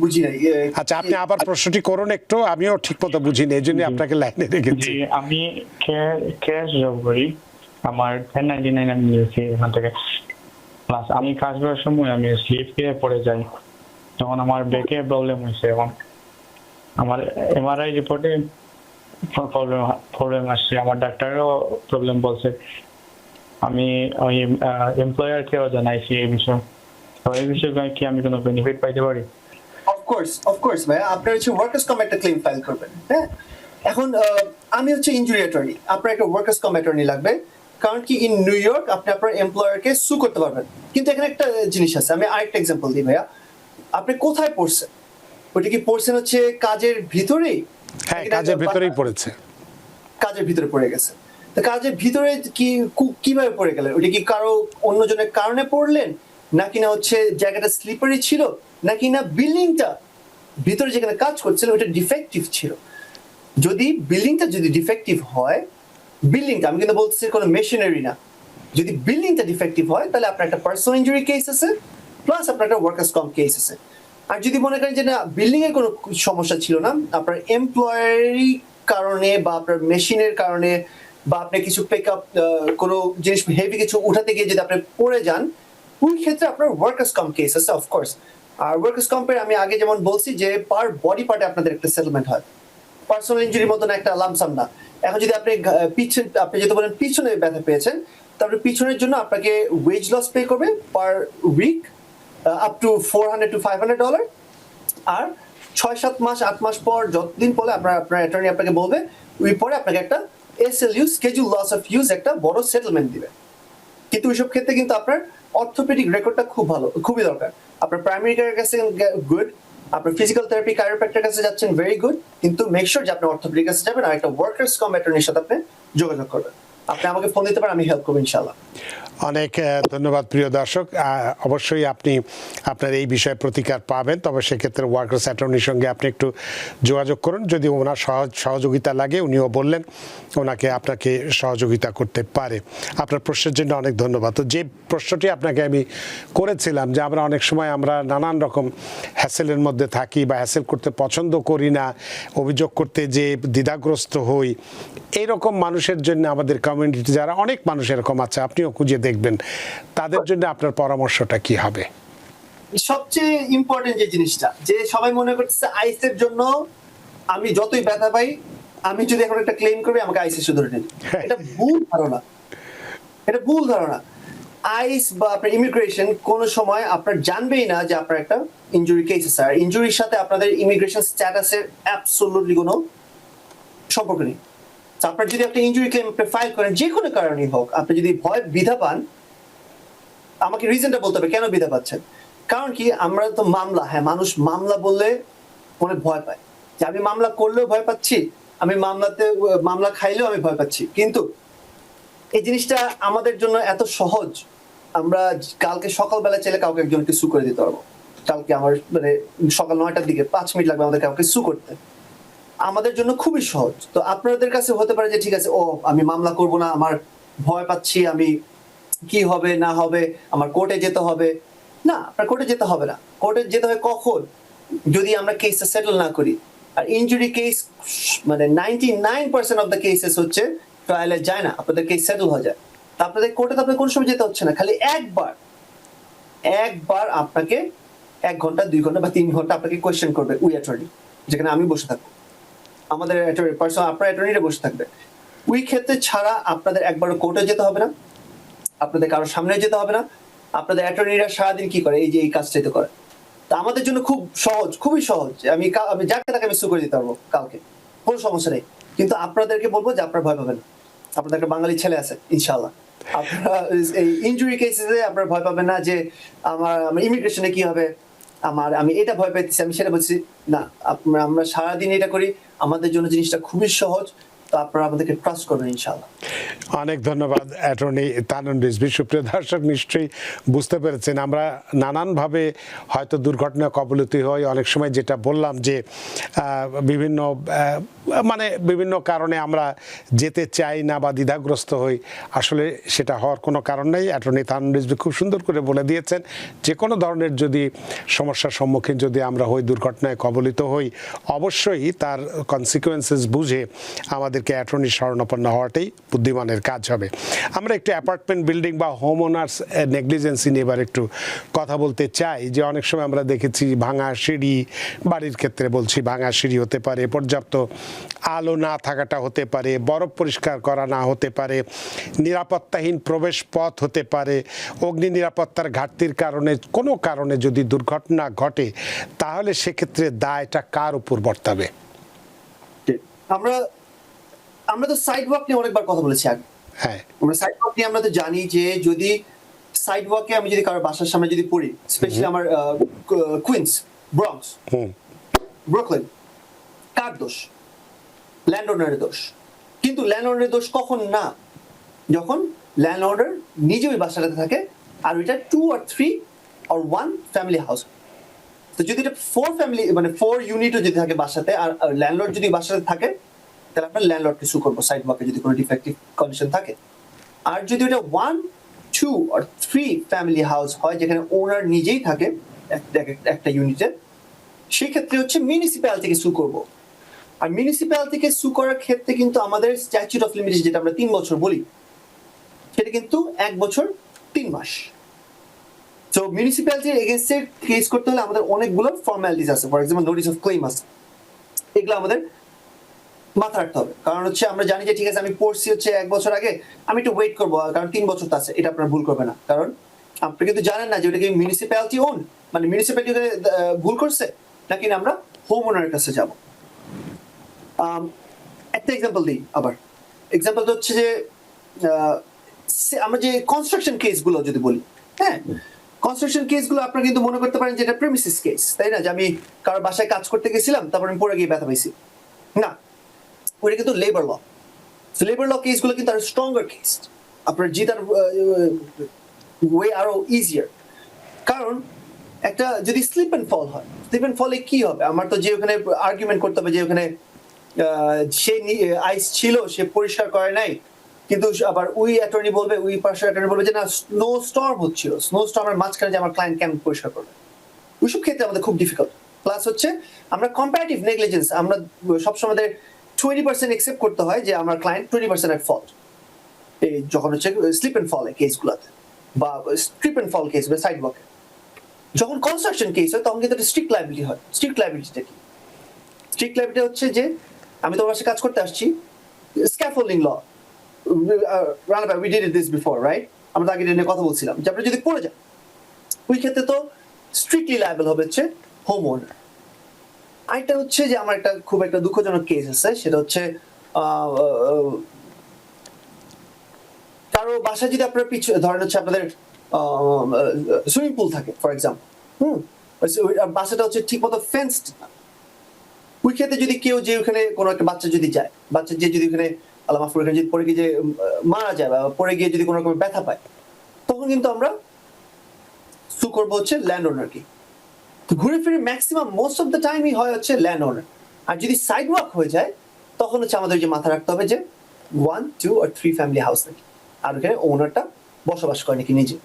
বুঝি নাই। আচ্ছা, আপনি আবার প্রশ্নটি করুন একটু, আমিও ঠিক মতো বুঝিনি, এই জন্য আপনাকে লাইনে রেখেছি। আমি ক্যাশ জব করি, আমার 1099 আমি নিয়েছি এখান থেকে, প্লাস আমি কাজ করার সময় আমি স্লিপ খেয়ে পড়ে যাই, তখন আমার ব্যাকে প্রবলেম হয়েছে। এখন আমার এমআরআই রিপোর্টে প্রবলেম আসছে, আমার ডাক্তারও প্রবলেম বলছে, আমি ওই এমপ্লয়ারকেও জানাইছি এই বিষয়ে। তো এই বিষয়ে কি আমি কোনো বেনিফিট পাইতে পারি? অফকোর্স ভাইয়া, আপনার হচ্ছে ওয়ার্কার্স কম্প একটা ক্লেম ফাইল করবেন। হ্যাঁ, এখন আমি হচ্ছে ইনজুরি অ্যাটর্নি, আপনার একটা ওয়ার্কার্স কম্প অ্যাটর্নি লাগবে। কারণ কি ইন নিউ ইয়র্ক আপনি আপনার এমপ্লয়ারকে সু করতে পারবেন। কিন্তু এখানে একটা জিনিস আছে, আমি আরেকটা এক্সাম্পল দিই ভাইয়া। আপনি কোথায় পড়ছেন? ওইটা কি পড়ছেন হচ্ছে কাজের ভিতরেই? হ্যাঁ, কাজের ভিতরেই পড়েছে। কাজের ভিতরে পড়ে গেছে। তো কাজের ভিতরে কিভাবে পড়ে গেলেন? ওইটা কি কারো অন্যজনের কারণে পড়লেন, নাকি না হচ্ছে জায়গাটা স্লিপারি ছিল, নাকি না বিল্ডিংটা ভিতরে যেখানে কাজ করছিল ওইটা ডিফেক্টিভ ছিল? যদি বিল্ডিংটা যদি ডিফেক্টিভ হয়, বিল্ডিংটা, আমি কিন্তু বলতেছি কোনো মেশিনারি না, যদি বিল্ডিংটা ডিফেক্টিভ হয় তাহলে আপনার একটা পার্সোনাল ইনজুরি কেস আছে, প্লাস আপনার একটা ওয়ার্কার্স কম্প কেস আছে। আর যদি মনে করেন যে না, বিল্ডিং এর কোনো সমস্যা ছিল না, আপনার এমপ্লয়ারি কারণে বা আপনার মেশিনের কারণে বা আপনি কিছু পিক আপ কোনো জিনিস হেভি কিছু উঠাতে গিয়ে যদি আপনি পড়ে যান, ওই ক্ষেত্রে আপনার ওয়ার্কার্স কম্প কেস আছে অফকোর্স। আর ওয়ার্কার্স কম্পের আমি আগে যেমন বলছি যে পার বডি পার্টে আপনাদের একটা সেটেলমেন্ট হয়, পার্সোনাল ইনজুরির মতন একটা লামসাম না। এখন যদি আপনি আপনি যদি বলেন পিছনে ব্যথা পেয়েছেন, তারপরে পিছনের জন্য আপনাকে ওয়েজ লস পে করবে per week up to $400 to $500। আর 6-7 মাস 8 মাস পর যতদিন পরে আপনার অ্যাটর্নি আপনাকে বলবে, ওই পরে আপনাকে একটা SLU schedule loss of use একটা বড় সেটেলমেন্ট দিবে। কিন্তু ওইসব ক্ষেত্রে কিন্তু আপনার অর্থোপেডিক রেকর্ডটা খুব ভালো, খুবই দরকার। আপনার প্রাইমারি কেয়ারের কাছে গুড, আপনার ফিজিক্যাল থেরাপি কাইরোপ্র্যাক্টর কাছে যাচ্ছেন, ভেরি গুড, কিন্তু মেক শিওর যে আপনি অর্থোপেডিক কাছে যাবেন আর একটা ওয়ার্কার্স কম অ্যাটর্নির সাথে আপনি যোগাযোগ করবেন। আপনি আমাকে ফোন দিতে পারেন, আমি হেল্প করবো ইনশাআল্লাহ। অনেক ধন্যবাদ প্রিয় দর্শক। অবশ্যই আপনি আপনার এই বিষয়ে প্রতিকার পাবেন, তবে সেক্ষেত্রে ওয়ার্কার্স অ্যাটর্নির সঙ্গে আপনি একটু যোগাযোগ করুন। যদি ওনার সহযোগিতা লাগে, উনিও বললেন ওনাকে আপনাকে সহযোগিতা করতে পারে। আপনার প্রশ্নের জন্য অনেক ধন্যবাদ। তো যে প্রশ্নটি আপনাকে আমি করেছিলাম যে আমরা অনেক সময় আমরা নানান রকম হ্যাসেলের মধ্যে থাকি বা হ্যাসেল করতে পছন্দ করি না, অভিযোগ করতে যে দ্বিধাগ্রস্ত হই, এইরকম মানুষের জন্য আমাদের কমিউনিটি যারা অনেক মানুষ এরকম আছে, আপনিও খুঁজে দেখবেন, তাদের জন্য আপনার পরামর্শটা কি হবে? সবচেয়ে ইম্পর্টেন্ট যে জিনিসটা, যে সবাই মনে করতেছে আইসের জন্য আমি যতই ব্যথা পাই, আমি যদি এখন একটা ক্লেম করি আমাকে আইসে শুধু ধরে নেবে, এটা ভুল ধারণা। এটা ভুল ধারণা। আইস বা আপনার ইমিগ্রেশন কোন সময় আপনার জানবেই না যে আপনার একটা ইনজুরি কেস আছে, আর ইনজুরির সাথে আপনাদের ইমিগ্রেশন স্ট্যাটাসের অ্যাবসলিউটলি কোনো সম্পর্ক নেই। আপনার যদি একটা ইনজুরি ক্লেম ফাইল করেন, যে কোনো কারণেই হোক, আপনি যদি ভয় বিধা পান, আমাকে রিজনটা বলতে হবে কেন বিধা পাচ্ছেন। কারণ কি, আমরা তো মামলা, হ্যাঁ মানুষ মামলা বললে অনেক ভয় পায়, যে আমি মামলা করলেও ভয় পাচ্ছি, আমি মামলা খাইলেও আমি ভয় পাচ্ছি। কিন্তু এই জিনিসটা আমাদের জন্য এত সহজ, আমরা কালকে সকালবেলা চাইলে কাউকে একজনকে সু করে দিতে পারবো। কালকে আমার মানে সকাল 9টার দিকে 5 মিনিট লাগবে আমাদের কাউকে সু করতে, আমাদের জন্য খুবই সহজ। তো আপনাদের কাছে হতে পারে যে ঠিক আছে, ও আমি মামলা করব না, আমার ভয় পাচ্ছি, আমি কি হবে না হবে, আমার কোর্টে যেতে হবে। না, আপনার কোর্টে যেতে হবে না। কোর্টে যেতে হয় কখন? যদি আমরা কেসটা সেটেল না করি। আর ইনজুরি কেস মানে 99% অফ দ্য কেসেস হচ্ছে ট্রায়ালে যায় না, আপনাদের কেস সেটেল হয়ে যায়। তা আপনাদের কোর্টে তো আপনার কোনো সময় যেতে হচ্ছে না, খালি একবার আপনাকে 1 ঘন্টা 2 ঘন্টা বা 3 ঘন্টা আপনাকে কোয়েশ্চেন করবে উই অ্যাটর্নি, যেখানে আমি বসে থাকবো, আমাদের পার্সোনাল আপনার অ্যাটর্নিরা বসে থাকবে। ওই ক্ষেত্রে ছাড়া আপনাদের একবারও কোর্টে যেতে হবে না, আপনাদের কারোর সামনে যেতে হবে না। আপনাদের অ্যাটর্নিরা সারাদিন কি করে, এই যে এই কাজটাই তো করে। তা আমাদের জন্য খুব সহজ, খুবই সহজ। আমি যাকে তাকে আমি সু করে দিতে পারবো কালকে, কোনো সমস্যা নেই। কিন্তু আপনাদেরকে বলবো যে আপনারা ভয় পাবেন না, আপনাদের একটা বাঙালি ছেলে আছে ইনশাআল্লাহ। আপনারা এই ইনজুরি কেসে আপনারা ভয় পাবেন না যে আমার ইমিগ্রেশনে কি হবে, আমি এটা ভয় পাইতেছি, আমি সেটা বলছি না। আমরা সারাদিন এটা করি, আমাদের জন্য জিনিসটা খুবই সহজ। তো আপনারা আমাদেরকে ট্রাস্ট করবেন ইনশাআল্লাহ। অনেক ধন্যবাদ অ্যাটর্নি তানন রিজভী। সুপ্রিয় দর্শক, নিশ্চয়ই বুঝতে পেরেছেন আমরা নানানভাবে হয়তো দুর্ঘটনা কবলিত হই। অনেক সময় যেটা বললাম যে বিভিন্ন কারণে আমরা যেতে চাই না বা দ্বিধাগ্রস্ত হই, আসলে সেটা হওয়ার কোনো কারণ নেই। অ্যাটর্নি তানন রিজভী খুব সুন্দর করে বলে দিয়েছেন, যে কোনো ধরনের যদি সমস্যার সম্মুখীন যদি আমরা হই, দুর্ঘটনায় কবলিত হই, অবশ্যই তার কনসিকুয়েন্সেস বুঝে আমাদেরকে অ্যাটর্নি শরণাপন্ন হওয়াটাই বুদ্ধিমানের কাজ হবে। আমরা একটু অ্যাপার্টমেন্ট বিল্ডিং বা হোম ওনার্স নেগলিজেন্সি নিয়ে এবার একটু কথা বলতে চাই। যে অনেক সময় আমরা দেখেছি ভাঙা সিঁড়ি, বাড়ির ক্ষেত্রে বলছি, ভাঙা সিঁড়ি হতে পারে, পর্যাপ্ত আলো না থাকাটা হতে পারে, বরফ পরিষ্কার করা না হতে পারে, নিরাপত্তাহীন প্রবেশ পথ হতে পারে, অগ্নি নিরাপত্তার ঘাটতির কারণে কোনো কারণে যদি দুর্ঘটনা ঘটে, তাহলে সেক্ষেত্রে দায়টা কার উপর বর্তাবে? আমরা তো সাইড ওয়াক নিয়ে অনেকবার কথা বলেছি আগে। হ্যাঁ, আমরা সাইড ওয়াক নিয়ে আমরা তো জানি যে যদি সাইড ওয়াকে আমি যদি কারোর বাসার সামনে যদি পড়ি, স্পেশালি আমার কুইন্স, ব্রঙ্কস, ব্রুকলিন, কার দোষ? ল্যান্ডওনারের দোষ। কিন্তু ল্যান্ডওনারের দোষ কখন না? যখন ল্যান্ডওনার নিজে ওই বাসাটাতে থাকে আর ওইটা 2 or 3 or 1 ফ্যামিলি হাউস। তো যদি এটা 4 ফ্যামিলি মানে 4 ইউনিটও যদি থাকে বাসাতে, আর ল্যান্ডলর্ড যদি বাসাতে থাকে, তাহলে আমরা ল্যান্ডলর্ডকে সু করবো সাইড ওয়াকে যদি কোনো ডিফেক্টিভ কন্ডিশন থাকে। আর যদি ওটা 1, 2 or 3 ফ্যামিলি হাউস হয়, যেখানে ওনার নিজেই থাকে একটা ইউনিটে, সেক্ষেত্রে হচ্ছে মিউনিসিপ্যালিটিকে সু করবো। আর মিউনিসিপ্যালিটিকে সু করার ক্ষেত্রে কিন্তু আমাদের স্ট্যাচুট অফ লিমিটেশন, যেটা আমরা 3 বছর বলি, সেটা কিন্তু 1 বছর 3 মাস। তো মিউনিসিপ্যালিটির এগেইনস্টে কেস করতে হলে আমাদের অনেকগুলো ফর্মালিটিস আছে। For example notice of clans আছে, এগুলো আমাদের মাথা রাখতে হবে। কারণ হচ্ছে আমরা জানি যে ঠিক আছে আমি পড়ছি হচ্ছে 1 বছর আগে, আমি একটু ওয়েট করবো, কারণ 3 বছর তো আছে। এটা আপনারা ভুল করবে না, কারণ আপনি কিন্তু জানেন না যে ওটা কি মিউনিসিপ্যালিটি ওন, মানে মিউনিসিপ্যালিটি ভুল করছে নাকি আমরা হোম ওনারের কাছে যাব। একটা এক্সাম্পল দিই আবার। এক্সাম্পলটা হচ্ছে যে আমরা যে কনস্ট্রাকশন কেসগুলো যদি বলি, হ্যাঁ, কনস্ট্রাকশন কেসগুলো আপনারা কিন্তু মনে করতে পারেন যে এটা প্রেমিসিস কেস, তাই না, যে আমি কারোর বাসায় কাজ করতে গেছিলাম তারপর আমি পড়ে গিয়ে ব্যথা পাইছি, না, ওইটা কিন্তু লেবার ল। লেবার ল কেসগুলো কিন্তু আরো স্ট্রঙ্গার কেস, আপনার জিতার ওয়ে আরো ইজিয়ার। কারণ একটা যদি স্লিপ এন্ড ফল হয়, স্লিপ এন্ড ফলে কি হবে, আমার তো যে ওখানে আর্গুমেন্ট করতে হবে যে ওখানে সে আইস ছিল, সে পরিষ্কার করে নাই, কিন্তু আবার ওই অ্যাটর্নি বলবে, ওই পার্সন অ্যাটর্নি বলবে যে না, স্নো স্টর্ম হচ্ছিল, স্নো স্টর্মের মাঝখানে যে আমার ক্লায়েন্ট কেমন পরিষ্কার করবে, ওইসব ক্ষেত্রে আমাদের খুব ডিফিকাল্ট। প্লাস হচ্ছে আমরা কম্পারেটিভ নেগলিজেন্স, আমরা সবসময় আমাদের 20% একসেপ্ট করতে হয় যে আমার ক্লায়েন্ট 20% এট ফল্ট, এই যখন হচ্ছে স্লিপ এন্ড ফল কেসগুলোতে বা স্ট্রিপ এন্ড ফল কেস বা সাইড ওয়াকে। যখন কনস্ট্রাকশন কেস হয় তখন কিন্তু একটা স্ট্রিক্ট লায়াবিলিটি হয়। স্ট্রিক্ট লায়াবিলিটিটা কি? স্ট্রিক্ট লায়াবিলিটি হচ্ছে যে আমি তোমার সাথে কাজ করতে আসছি, scaffolding law, Rana we did it this before, right? আমরা আগে নিয়ে কথা বলছিলাম যে আপনি যদি পড়ে যান, ওই ক্ষেত্রে তো স্ট্রিক্টলি লায়াবল হবে হচ্ছে হোম ওনার। আরেকটা হচ্ছে যে আমার একটা খুব একটা দুঃখজনক কেস আছে, সেটা হচ্ছে কারো বাসায় যদি আপনার ধরেন হচ্ছে আপনাদের সুইমিং পুল থাকে ফর এক্সাম্পল, বাসাটা হচ্ছে ঠিক মতো ফেন্সড না, ওই ক্ষেত্রে যদি কেউ যে ওখানে কোনো একটা বাচ্চা যদি যায়, বাচ্চা যে যদি ওখানে আল্লাহ মাফ করে যদি পড়ে গিয়ে যে মারা যায় বা পড়ে গিয়ে যদি কোনো রকম ব্যথা পায়, তখন কিন্তু আমরা সু করবো হচ্ছে ল্যান্ড ওনারকে। ঘুরে ফিরে ম্যাক্সিমাম মোস্ট অফ দ্য টাইমই হয় হচ্ছে ল্যান্ড ওনার। আর যদি সাইড ওয়াক হয়ে যায় তখন হচ্ছে আমাদের যে মাথা রাখতে হবে যে 1, 2 or 3 ফ্যামিলি হাউস নাকি, আর ওখানে ওনারটা বসবাস করে নাকি নিজে।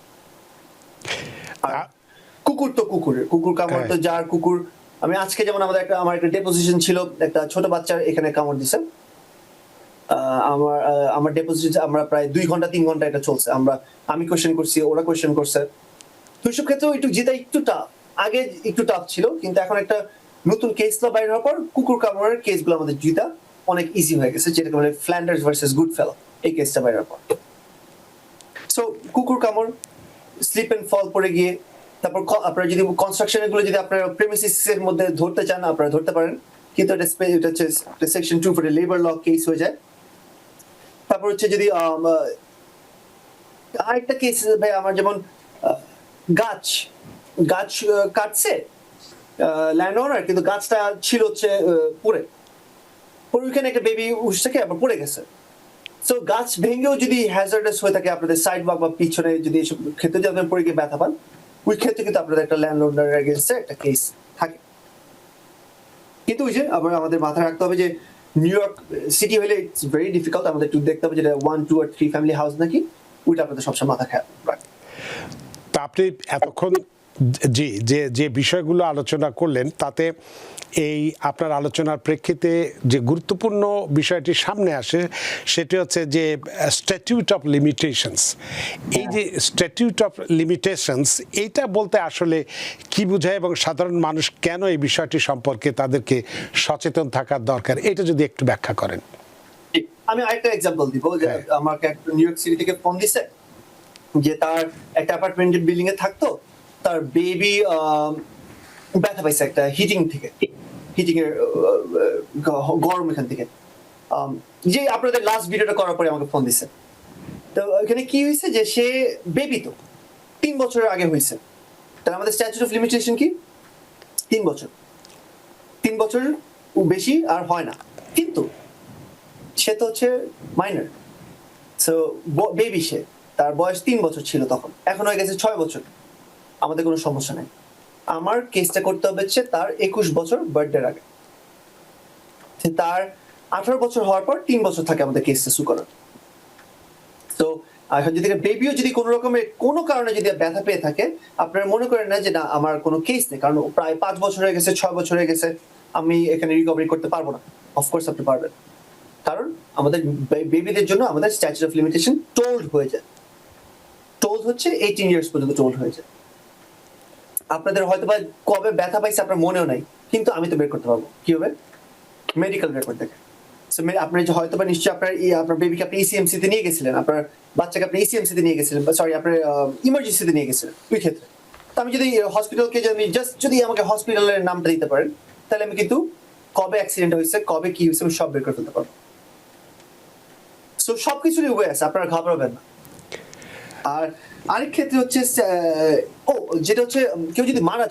কুকুর তো কুকুর কামড় তো যার কুকুর। আমি আজকে যেমন আমার একটা ডেপোজিশন ছিল, একটা ছোট বাচ্চার এখানে কামড় দিছে, আমার ডেপোজিশন আমরা প্রায় 2 ঘন্টা 3 ঘন্টা এটা চলছে, আমি কোয়েশ্চেন করছি, ওরা কোয়েশ্চেন করছে। তো এইসব ক্ষেত্রেও একটু জিতা একটু টাফ, আগে একটু টাফ ছিল, কিন্তু এখন একটা নতুন কেস ল বাইর হওয়ার পর কুকুর কামড়ের কেসগুলো আমাদের জিতা অনেক ইজি হয়ে গেছে, যেটাকে বলে ফ্ল্যান্ডার্স ভার্সেস গুড ফেলো, এই কেসটা বাইর হওয়ার পর। সো কুকুর কামড়, স্লিপ এন্ড ফল পড়ে গিয়ে, তারপর আপনারা যদি কনস্ট্রাকশন এগুলো যদি আপনারা প্রেমিসিস এর মধ্যে ধরতে চান আপনারা ধরতে পারেন, কিন্তু এটা হচ্ছে section 2 for labour law case হয়ে যায়। তারপর হচ্ছে যদি আরেকটা কেস ভাই আমার যেমন গাছ কাটছে ল্যান্ড ওনার, কিন্তু গাছটা ছিল হচ্ছে পড়ে ওইখানে একটা বেবি উঠছে আবার পড়ে গেছে। সো গাছ ভেঙেও যদি হ্যাজার্ডাস হয়ে থাকে আপনাদের সাইড ওয়াক বা পিছনে যদি এইসব ক্ষেত্রে যদি আপনার পড়ে গিয়ে ব্যথা পান, ওই ক্ষেত্রে কিন্তু আপনাদের একটা ল্যান্ডলর্ডের এগেইনস্টে একটা কেস থাকে। কিন্তু ওই যে আমাদের মাথায় রাখতে হবে যে নিউ ইয়র্ক সিটি হলে ইটস ভেরি ডিফিকাল্ট, আমাদের একটু দেখতে হবে যেটা 1, 2 or 3 ফ্যামিলি হাউস নাকি, ওইটা আপনাদের সবসময় মাথা খেয়াল রাখতে। তা আপনি এতক্ষণ যে বিষয়গুলো আলোচনা করলেন তাতে এই আপনার আলোচনার প্রেক্ষিতে যে গুরুত্বপূর্ণ বিষয়টি সামনে আসে সেটি হচ্ছে যে স্ট্যাটিউট অফ লিমিটেশনস। এই যে স্ট্যাটিউট অফ লিমিটেশনস এইটা বলতে আসলে কি বোঝায় এবং সাধারণ মানুষ কেন এই বিষয়টি সম্পর্কে তাদেরকে সচেতন থাকার দরকার, এটা যদি একটু ব্যাখ্যা করেন। আমি আরেকটা এক্সাম্পল দিব, যে আমাকে একটা নিউ ইয়র্ক সিটি থেকে ফোন দিছে যে তার একটা অ্যাপার্টমেন্টের বিল্ডিং এ থাকতো, তার বেবি ব্যথা পাইছে একটা হিটিং এর গরম এখান থেকে, যে আপনাদের লাস্ট ভিডিওটা করার পরে আমাকে ফোন দিছে। তো এখানে কি হয়েছে যে সে বেবি তো 3 বছরের আগে হয়েছে, তাহলে আমাদের স্ট্যাচুট অফ লিমিটেশন কি 3 বছর, 3 বছর বেশি আর হয় না, কিন্তু সে তো হচ্ছে মাইনর, সো বেবি, সে তার বয়স 3 বছর ছিল তখন, এখন হয়ে গেছে 6 বছর, আমাদের কোনো সমস্যা নেই। আমার কেসটা করতে হবে হচ্ছে তার 21 বছর বার্থডের আগে, তার 18 বছর হওয়ার পর 3 বছর থাকে আমাদের কেসটা সু করার। তো এখন যদি বেবিও যদি কোনো রকমের কোনো কারণে যদি ব্যথা পেয়ে থাকে, আপনারা মনে করেন না যে না আমার কোনো কেস নেই, কারণ প্রায় 5 বছর হয়ে গেছে, 6 বছর হয়ে গেছে, আমি এখানে রিকভারি করতে পারবো না। অফকোর্স আপনি পারবেন, কারণ আমাদের বেবিদের জন্য আমাদের স্ট্যাচুট অফ লিমিটেশন টোল্ড হয়ে যায়, টোল্ড হচ্ছে 18 ইয়ার্স পর্যন্ত টোল্ড হয়ে যায়। আপনাদের হয়তো বা কবে ব্যথা পাইছে আপনার মনেও নাই, কিন্তু আমি তো বের করতে পারবো, কি হবে মেডিকেল রেকর্ড দেখে। আপনার যে হয়তো বা নিশ্চয়ই আপনার বেবিকে আপনি ইসিএমসি তে নিয়ে গেছিলেন, আপনার বাচ্চাকে আপনি ইসিএমসি তে নিয়ে গেছিলেন, সরি আপনার ইমার্জেন্সিতে নিয়ে গেছিলেন, ওই ক্ষেত্রে তো আমি যদি হসপিটালকে যদি আমাকে হসপিটালের নামটা দিতে পারেন, তাহলে আমি কিন্তু কবে অ্যাক্সিডেন্ট হয়েছে, কবে কি হয়েছে, আমি সব বের করে ফেলতে পারবো। সো সবকিছুরই ওয়ে আছে, আপনারা ঘাবড়াবেন না। আর আরেক ক্ষেত্রে হচ্ছে যেটা হচ্ছে কেউ যদি মারা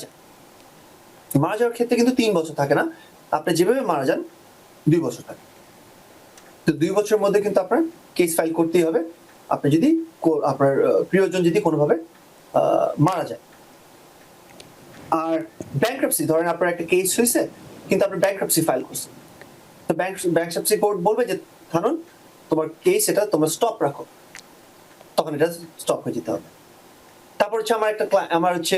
যাওয়ার ক্ষেত্রে কিন্তু 3 বছর থাকে না, আপনি যেভাবে মারা যান 2 বছর থাকে। তো 2 বছরের মধ্যে কিন্তু আপনার কেস ফাইল করতেই হবে, আপনি যদি আপনার প্রিয়জন যদি কোনোভাবে মারা যায়। আর ব্যাংক্রাপসি, ধরেন আপনার একটা কেস হয়েছে কিন্তু আপনি ব্যাংক্রাপসি ফাইল করছেন, তো ব্যাংক্রাপসি কোর্ট বলবে যে থানুন তোমার কেস এটা তোমরা স্টপ রাখো, তখন এটা স্টপ হয়ে যেতে হবে। তারপর হচ্ছে আমার হচ্ছে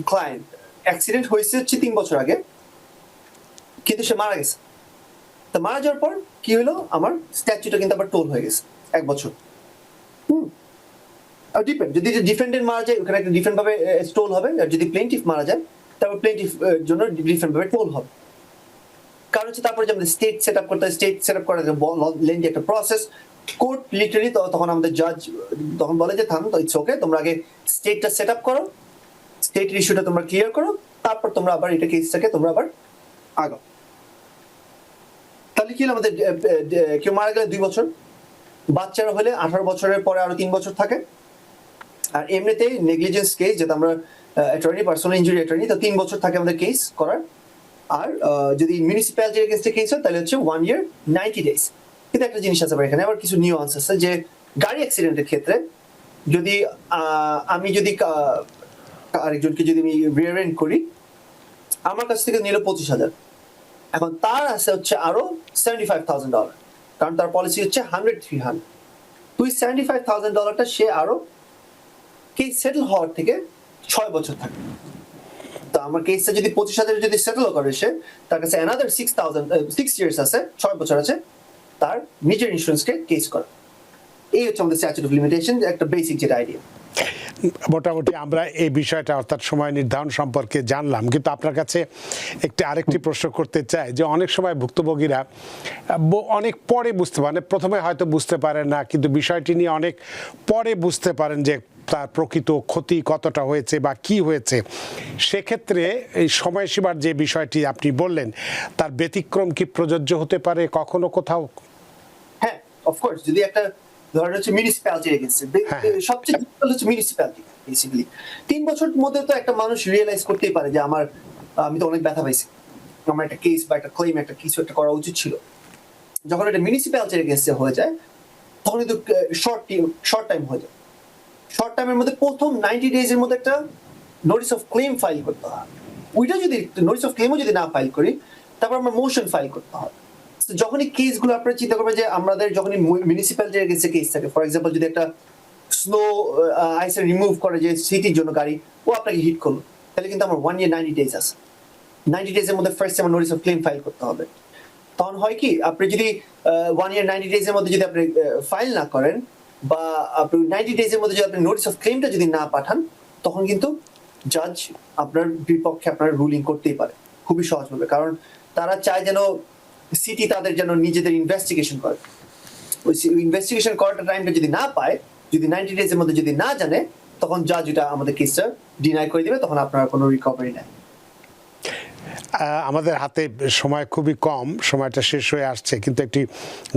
ক্লায়েন্ট অ্যাক্সিডেন্ট হয়েছে হচ্ছে 3 বছর আগে, কিন্তু সে মারা গেছে। তো মারা যাওয়ার পর কি হলো, আমার স্ট্যাচুটা কিন্তু আবার টোল হয়ে গেছে 1 বছর। আর ডিপেন্ড, যদি ডিফেন্ডেন্ট মারা যায় ওখানে একটা ডিফারেন্ট ভাবে টোল হবে, আর যদি প্লেন্টিফ মারা যায় তারপর প্লেন্টিফ জন্য ডিফারেন্ট ভাবে টোল হবে। কারণ হচ্ছে তারপরে যে আমাদের স্টেট সেট আপ করতে হয়, স্টেট সেট আপ করার লেন্দি একটা প্রসেস। কোর্ট লিটারালি তখন আমাদের জাজ তখন বলে যে থাম, তো ইটস ওকে, তোমরা আগে স্টেটটা সেট আপ করো, স্টেট ইস্যুটা তোমরা ক্লিয়ার করো, তারপর তোমরা আবার এটা কেসটাকে তোমরা আবার আগাও। তাহলে কি হলো, আমাদের কেউ মারা গেলে 2 বছর, বাচ্চারা হলে 18 বছরের পরে আরো 3 বছর থাকে। আর এমনিতেই নেগলিজেন্স কেস, যেটা আমরা অ্যাটর্নি, পার্সোনাল ইনজুরি অ্যাটর্নি, তো 3 বছর থাকে আমাদের কেস করার। আর যদি মিউনিসিপ্যালিটির এগেইনস্টে কেস হয় তাহলে হচ্ছে 1 year 90 days। কিন্তু একটা জিনিস আছে এখানে আবার কিছু নিউয়ান্স আছে, যে গাড়ি অ্যাক্সিডেন্টের ক্ষেত্রে যদি আমি যদি আরেকজনকে যদি আমি রিয়ার এন্ড করি, আমার কাছ থেকে নিল 25,000, এখন তার আছে হচ্ছে আরো $75,000, কারণ তার পলিসি হচ্ছে 100-300। তুই $75,000টা সে আরো কেস সেটেল হওয়ার থেকে 6 বছর থাকে। তো আমার কেসটা যদি 25,000 যদি সেটেল করে, সে তার কাছে অ্যানাদার 6 years আছে, 6 বছর আছে তার নিজের ইন্স্যুরেন্সকে কেস করা। এই হচ্ছে আমাদের স্ট্যাচুট অফ লিমিটেশন, একটা বেসিক যেটা আইডিয়া। মোটামুটি আমরা এই বিষয়টা অর্থাৎ সময় নির্ধারণ সম্পর্কে জানলাম, কিন্তু আপনার কাছে আরেকটি প্রশ্ন করতে চাই যে অনেক সময় ভুক্তভোগীরা অনেক পরে বুঝতে পারেন, প্রথমে হয়তো বুঝতে পারেন না, কিন্তু বিষয়টি নিয়ে অনেক পরে বুঝতে পারেন যে তার প্রকৃত ক্ষতি কতটা হয়েছে বা কি হয়েছে। সেক্ষেত্রে এই সময়সীমার যে বিষয়টি আপনি বললেন, তার ব্যতিক্রম কি প্রযোজ্য হতে পারে কখনো কোথাও? হ্যাঁ, অফকোর্স, যদি একটা ধরেন হচ্ছে মিউনিসিপ্যালিটি এগেইনস্টে, সবচেয়ে ডিফিকাল্ট হচ্ছে মিউনিসিপ্যালিটি। বেসিক্যালি 3 বছরের মধ্যে তো একটা মানুষ রিয়েলাইজ করতেই পারে যে আমি তো অনেক ব্যথা পাইছি, আমার একটা কেস বা একটা ক্লেম একটা কিছু একটা করা উচিত ছিল। যখন এটা মিউনিসিপ্যালিটির এগেইনস্টে হয়ে যায় তখন কিন্তু শর্ট টাইম হয়ে যায়। শর্ট টাইমের মধ্যে প্রথম 90 days এর মধ্যে একটা নোটিস অফ ক্লেম ফাইল করতে হয়। ওইটা যদি নোটিস অফ ক্লেমও যদি না ফাইল করি, তারপর আমরা মোশন ফাইল করতে হয়। যখনই কেসগুলো আপনারা চিন্তা করবেন যে আমাদের যখনই মিউনিসিপ্যালিটির এগেইনস্টে কেস থাকে, ফর এক্সাম্পল যদি একটা স্নো আইস রিমুভ করে যে সিটির জন্য গাড়ি, ও আপনাকে হিট করলো, তাহলে কিন্তু আমার 1 year 90 days আছে। 90 days এর মধ্যে ফার্স্ট আমার নোটিস অফ ক্লেম ফাইল করতে হবে। তখন হয় কি, আপনি যদি 1 year 90 days এর মধ্যে যদি আপনি ফাইল না করেন, বা আপনি 90 days এর মধ্যে যদি আপনি নোটিস অফ ক্লেমটা যদি না পাঠান, তখন কিন্তু জাজ আপনার বিপক্ষে আপনার রুলিং করতেই পারে খুবই সহজভাবে। কারণ তারা চায় যেন সিটি তাদের যেন নিজেদের ইনভেস্টিগেশন করে, ওই ইনভেস্টিগেশন করার টাইমটা যদি না পায়, যদি 90 days এর মধ্যে যদি না জানে, তখন জাজ এটা আমাদের কেসটা ডিনাই করে দিবে, তখন আপনার কোনো রিকভারি নেই। আমাদের হাতে সময় খুবই কম, সময়টা শেষ হয়ে আসছে, কিন্তু একটি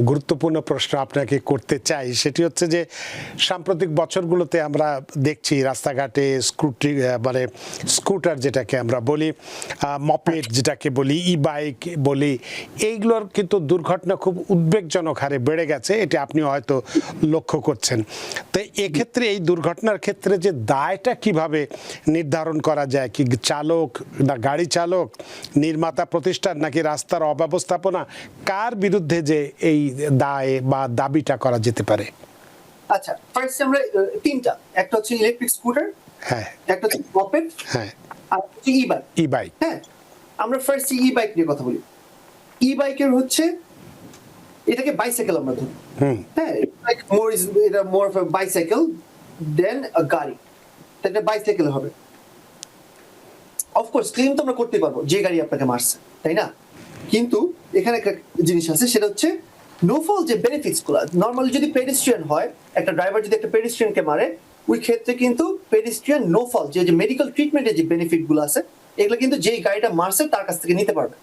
গুরুত্বপূর্ণ প্রশ্ন আপনাকে করতে চাই। সেটি হচ্ছে যে সাম্প্রতিক বছরগুলোতে আমরা দেখছি রাস্তাঘাটে স্কুটার যেটাকে আমরা বলি, মপেড যেটাকে বলি, ই বাইক বলি, এইগুলোর কিন্তু দুর্ঘটনা খুব উদ্বেগজনক হারে বেড়ে গেছে। এটি আপনিও হয়তো লক্ষ্য করছেন। তো এক্ষেত্রে এই দুর্ঘটনার ক্ষেত্রে যে দায়টা কিভাবে নির্ধারণ করা যায়, কি চালক না গাড়ি চালক, নির্মাতা প্রতিষ্ঠান, নাকি রাস্তার অব্যবস্থাপনা, কার বিরুদ্ধে যে এই দায় বা দাবিটা করা যেতে পারে? আচ্ছা, ফার্স্ট আমরা তিনটা, একটা হচ্ছে ইলেকট্রিক স্কুটার, হ্যাঁ, একটা হচ্ছে মপেড, হ্যাঁ, আর হচ্ছে ই বাইক। হ্যাঁ, আমরা ফার্স্ট ই বাইক নিয়ে কথা বলি। ই বাইকের হচ্ছে এটাকে বাইসাইকেল আমরা ধরি। হ্যাঁ, এটা মোর অফ আ বাইসাইকেল দেন আ গাড়ি, এটা বাইসাইকেল হবে। অফকোর্স ক্লেম তো আমরা করতে পারবো যে গাড়ি আপনাকে মারছে, তাই না? কিন্তু এখানে একটা জিনিস আছে, সেটা হচ্ছে নোফল যে বেনিফিটস গুলো। নর্মালি যদি পেডেস্ট্রিয়ান হয়, একটা ড্রাইভার যদি একটা পেডেস্ট্রিয়ানকে মারে, ওই ক্ষেত্রে কিন্তু পেডেস্ট্রিয়ান নোফল যে মেডিকেল ট্রিটমেন্টের যে বেনিফিট গুলো আছে, এগুলো কিন্তু যেই গাড়িটা মারছে তার কাছ থেকে নিতে পারবে।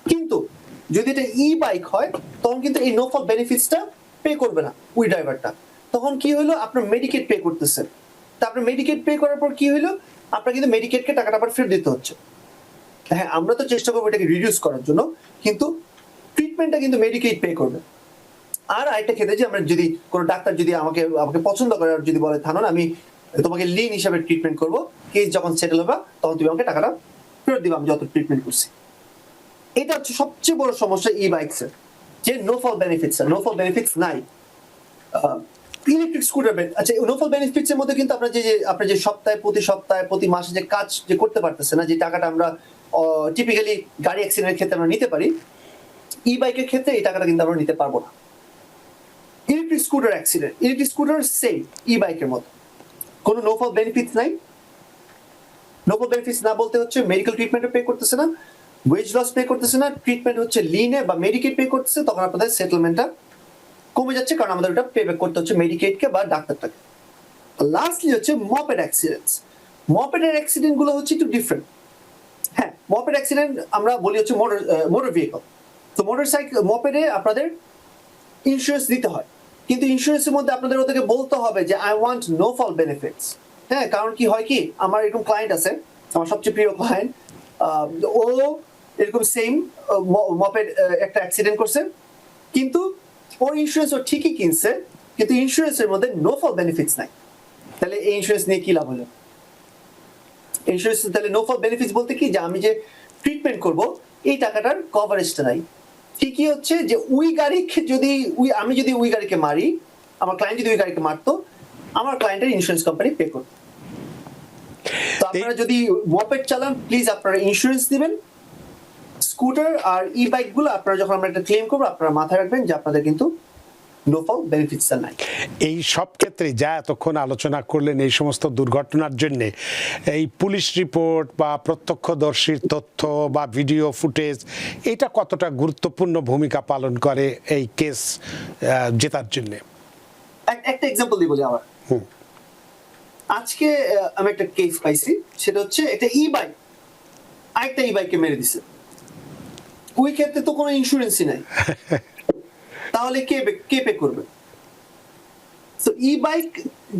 কিন্তু যদি এটা ই বাইক হয়, তখন কিন্তু এই নোফল বেনিফিটসটা পে করবে না ওই ড্রাইভারটা। তখন কি হলো, আপনার মেডিকেট পে করতেছেন। তা আপনার মেডিকেট পে করার পর কি হলো, আপনার কিন্তু মেডিকেটকে টাকাটা আবার ফেরত দিতে হচ্ছে। হ্যাঁ, আমরা তো চেষ্টা করবো এটাকে রিডিউস করার জন্য, কিন্তু ট্রিটমেন্টটা কিন্তু মেডিকেট পে করবে। আর আরেকটা ক্ষেত্রে যে আমরা যদি কোনো ডাক্তার যদি আমাকে পছন্দ করে আর যদি বলে থানুন আমি তোমাকে লিন হিসাবে ট্রিটমেন্ট করবো, কেস যখন সেটেল হবে তখন তুমি আমাকে টাকাটা ফেরত দিবা আমি যত ট্রিটমেন্ট করছি। এটা হচ্ছে সবচেয়ে বড় সমস্যা ই বাইকসের, যে নো ফল বেনিফিটস নাই। ইলেকট্রিক স্কুটার, আচ্ছা নো ফল বেনিফিটস এর মধ্যে কিন্তু আপনার যে সপ্তাহে প্রতি মাসে যে কাজ যে করতে পারতেছে না, যে টাকাটা আমরা টিপিক্যালি গাড়ি অ্যাক্সিডেন্টের ক্ষেত্রে আমরা নিতে পারি, ই বাইকের ক্ষেত্রে এই টাকাটা কিন্তু আমরা নিতে পারবো না। ইলেকট্রিক স্কুটার সেম ই বাইকের মতো, কোনো নো ফল বেনিফিটস নাই। নো ফল বেনিফিটস না বলতে হচ্ছে মেডিকেল ট্রিটমেন্টে পে করতেছে না, ওয়েজ লস পে করতেছে না, ট্রিটমেন্ট হচ্ছে লিনে বা মেডিকেট পে করতেছে, তখন আপনাদের সেটেলমেন্টটা কমে যাচ্ছে, কারণ আমাদের ওটা পে ব্যাক করতে হচ্ছে মেডিকেটকে বা ডাক্তারটাকে। লাস্টলি হচ্ছে মপেড অ্যাক্সিডেন্টস। মপেডের অ্যাক্সিডেন্ট গুলো হচ্ছে একটু ডিফারেন্ট। হ্যাঁ, মপেড অ্যাক্সিডেন্ট আমরা বলি হচ্ছে মোটর ভেহিকল। তো মপেডে আপনাদের ইন্স্যুরেন্স দিতে হয়, কিন্তু ইন্স্যুরেন্সের মধ্যে আপনাদের ওদেরকে বলতে হবে যে I want no fall benefits. হ্যাঁ, কারণ কি হয় কি, আমার এরকম ক্লায়েন্ট আছে, আমার সবচেয়ে প্রিয় ক্লায়েন্ট, ও এরকম সেম মপেড একটা অ্যাক্সিডেন্ট করছে, কিন্তু ওর ইন্স্যুরেন্স ও ঠিকই কিনছে, কিন্তু ইন্স্যুরেন্সের মধ্যে নো ফল বেনিফিটস নাই। তাহলে এই ইন্স্যুরেন্স নিয়ে কি লাভ হলো? ইন্স্যুরেন্স তাহলে নো ফল বেনিফিটস বলতে কি, যে আমি যে ট্রিটমেন্ট করব এই টাকাটার কভারেজটা নাই। ঠিকই হচ্ছে যে আমি যদি ওই গাড়িকে মারি, আমার ক্লায়েন্ট যদি ওই গাড়িকে মারতো, আমার ক্লায়েন্টের ইন্স্যুরেন্স কোম্পানি পে করতো। তো আপনারা যদি মপেড চালান, প্লিজ আপনারা ইন্স্যুরেন্স দিবেন। স্কুটার আর ই বাইক গুলো আপনারা যখন আমরা একটা ক্লেম করবো, আপনারা মাথায় রাখবেন যে আপনাদের কিন্তু নো ফল বেনিফিটস নাই। এই সব ক্ষেত্রে যা এতক্ষণ আলোচনা করলেন, এই সমস্ত দুর্ঘটনার জন্য এই পুলিশ রিপোর্ট বা প্রত্যক্ষদর্শীর তথ্য বা ভিডিও ফুটেজ, এটা কতটা গুরুত্বপূর্ণ ভূমিকা পালন করে এই কেস জেতার জন্য? একটা এক্সাম্পল দিই বলি আমার। আজকে আমি একটা কেস পাইছি, সেটা হচ্ছে একটা ই বাইক আরেকটা ই বাইককে মেরে দিছে। ওই ক্ষেত্রে তো কোনো ইন্স্যুরেন্সই নাই, তাহলে কে পে করবে? তো ই বাইক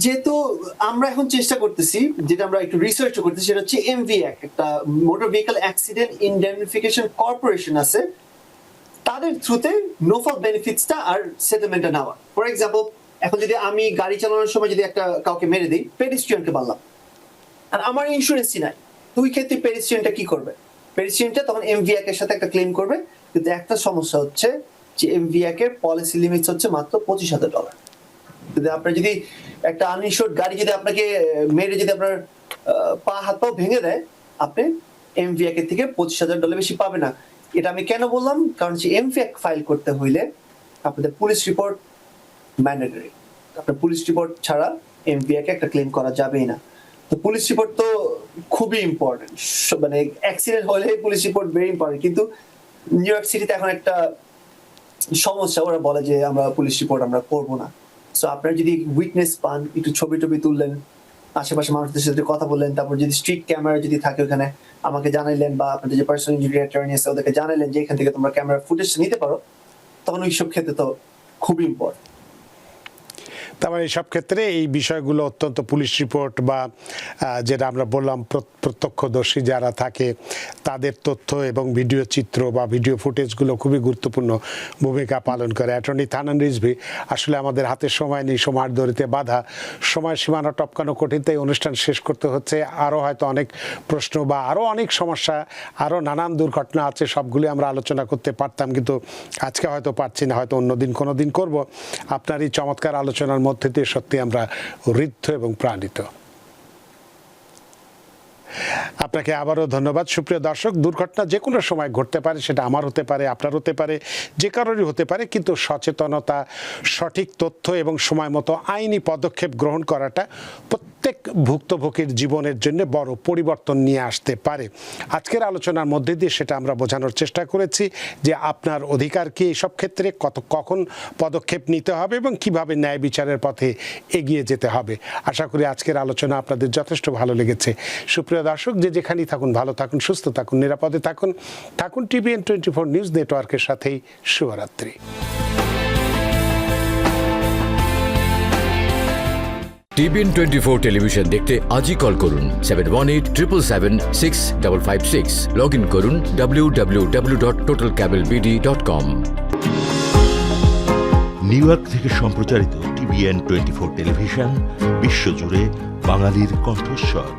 যেহেতু আমরা এখন চেষ্টা করতেছি, যেটা আমরা একটু রিসার্চ করতেছি, সেটা হচ্ছে এমভিএক, একটা মোটর ভেহিকল অ্যাক্সিডেন্ট ইনডেমনিফিকেশন কর্পোরেশন আছে, তাদের থ্রুতে নো ফল বেনিফিটসটা আর সেটেলমেন্টটা নেওয়া। ফর এক্সাম্পল, এখন যদি আমি গাড়ি চালানোর সময় যদি কাউকে মেরে দিই, পেডিস্ট্রিয়ানকে বললাম, আর আমার ইন্স্যুরেন্সই নাই, তো ওই ক্ষেত্রে পেডিস্ট্রিয়ানটা কি করবে? পেডিস্ট্রিয়ানটা তখন এমভিএক এর সাথে একটা ক্লেম করবে, কিন্তু একটা সমস্যা হচ্ছে যে এমভিএক এর পলিসি লিমিটস হচ্ছে মাত্র $25,000। যদি আপনার যদি একটা আনইনশোর্ড গাড়ি যদি আপনাকে মেরে যদি আপনার হাত পা ভেঙে দেয়, আপনি এমভিএক এর থেকে $25,000 বেশি পাবে না। এটা আমি কেন বললাম? কারণ যে এমভিএক ফাইল করতে হইলে আপনাদের পুলিশ রিপোর্ট ম্যান্ডেটরি। আপনার পুলিশ রিপোর্ট ছাড়া এমভিএক একটা ক্লেম করা যাবেই না। তো পুলিশ রিপোর্ট তো খুবই ইম্পর্টেন্ট, মানে অ্যাক্সিডেন্ট হলে পুলিশ রিপোর্ট ভেরি ইম্পর্টেন্ট। কিন্তু নিউ ইয়র্ক সিটিতে এখন একটা সমস্যা, ওরা বলে যে আমরা পুলিশ রিপোর্ট আমরা করবো না। সো আপনারা যদি উইটনেস পান, একটু ছবি তুললেন, আশেপাশে মানুষদের সাথে কথা বললেন, তারপর যদি স্ট্রিট ক্যামেরা যদি থাকে ওখানে আমাকে জানাইলেন, বা আপনাদের যে পার্সোনাল ইনজুরি অ্যাটর্নি আছে ওদেরকে জানাইলেন যে এখান থেকে তোমরা ক্যামেরা ফুটেজ নিতে পারো, তখন ওইসব ক্ষেত্রে তো খুবই ইম্পর্টেন্ট। তারপরে এইসব ক্ষেত্রে এই বিষয়গুলো অত্যন্ত পুলিশ রিপোর্ট বা যেটা আমরা বললাম প্রত্যক্ষদর্শী যারা থাকে তাদের তথ্য এবং ভিডিও চিত্র বা ভিডিও ফুটেজগুলো খুবই গুরুত্বপূর্ণ ভূমিকা পালন করে। অ্যাটর্নি থানান রিজভী, আসলে আমাদের হাতে সময় নেই, সময়ের দড়িতে বাধা, সময় সীমানা টপকানো কঠিন, তাই অনুষ্ঠান শেষ করতে হচ্ছে। আরও হয়তো অনেক প্রশ্ন বা আরও অনেক সমস্যা, আরও নানান দুর্ঘটনা আছে, সবগুলি আমরা আলোচনা করতে পারতাম, কিন্তু আজকে হয়তো পারছি না, হয়তো অন্যদিন কোনো দিন করব। আপনার এই চমৎকার আলোচনার মধ্যে দিয়ে সত্যি আমরা ঋদ্ধ এবং প্রাণিত। আপনাকে আবারও ধন্যবাদ। সুপ্রিয় দর্শক, দুর্ঘটনা যে কোনো সময় ঘটতে পারে, সেটা আমার হতে পারে, আপনার হতে পারে, যে কারোরই হতে পারে, কিন্তু সচেতনতা, সঠিক তথ্য এবং সময় মতো আইনি পদক্ষেপ গ্রহণ করাটা প্রত্যেক ভুক্তভোগীর জীবনের জন্য বড় পরিবর্তন নিয়ে আসতে পারে। আজকের আলোচনার মধ্যে দিয়ে সেটা আমরা বোঝানোর চেষ্টা করেছি যে আপনার অধিকার কি, এইসব ক্ষেত্রে কখন পদক্ষেপ নিতে হবে এবং কিভাবে ন্যায় বিচারের পথে এগিয়ে যেতে হবে। আশা করি আজকের আলোচনা আপনাদের যথেষ্ট ভালো লেগেছে। সুপ্রিয় দর্শক, যে যেখানেই থাকুন, ভালো থাকুন, সুস্থ থাকুন, নিরাপদে থাকুন TVN 24 নিউজ নেটওয়ার্কের সাথেই। শুভরাত্রি। টিভিএন 24 টেলিভিশন দেখতে আজই কল করুন 7187776556। লগ ইন করুন www.totalcablebd.com। নিউ ইয়র্ক থেকে সম্প্রচারিত টিভিএন 24 টেলিভিশন বিশ্বজুড়ে বাঙালির কণ্ঠস্বর।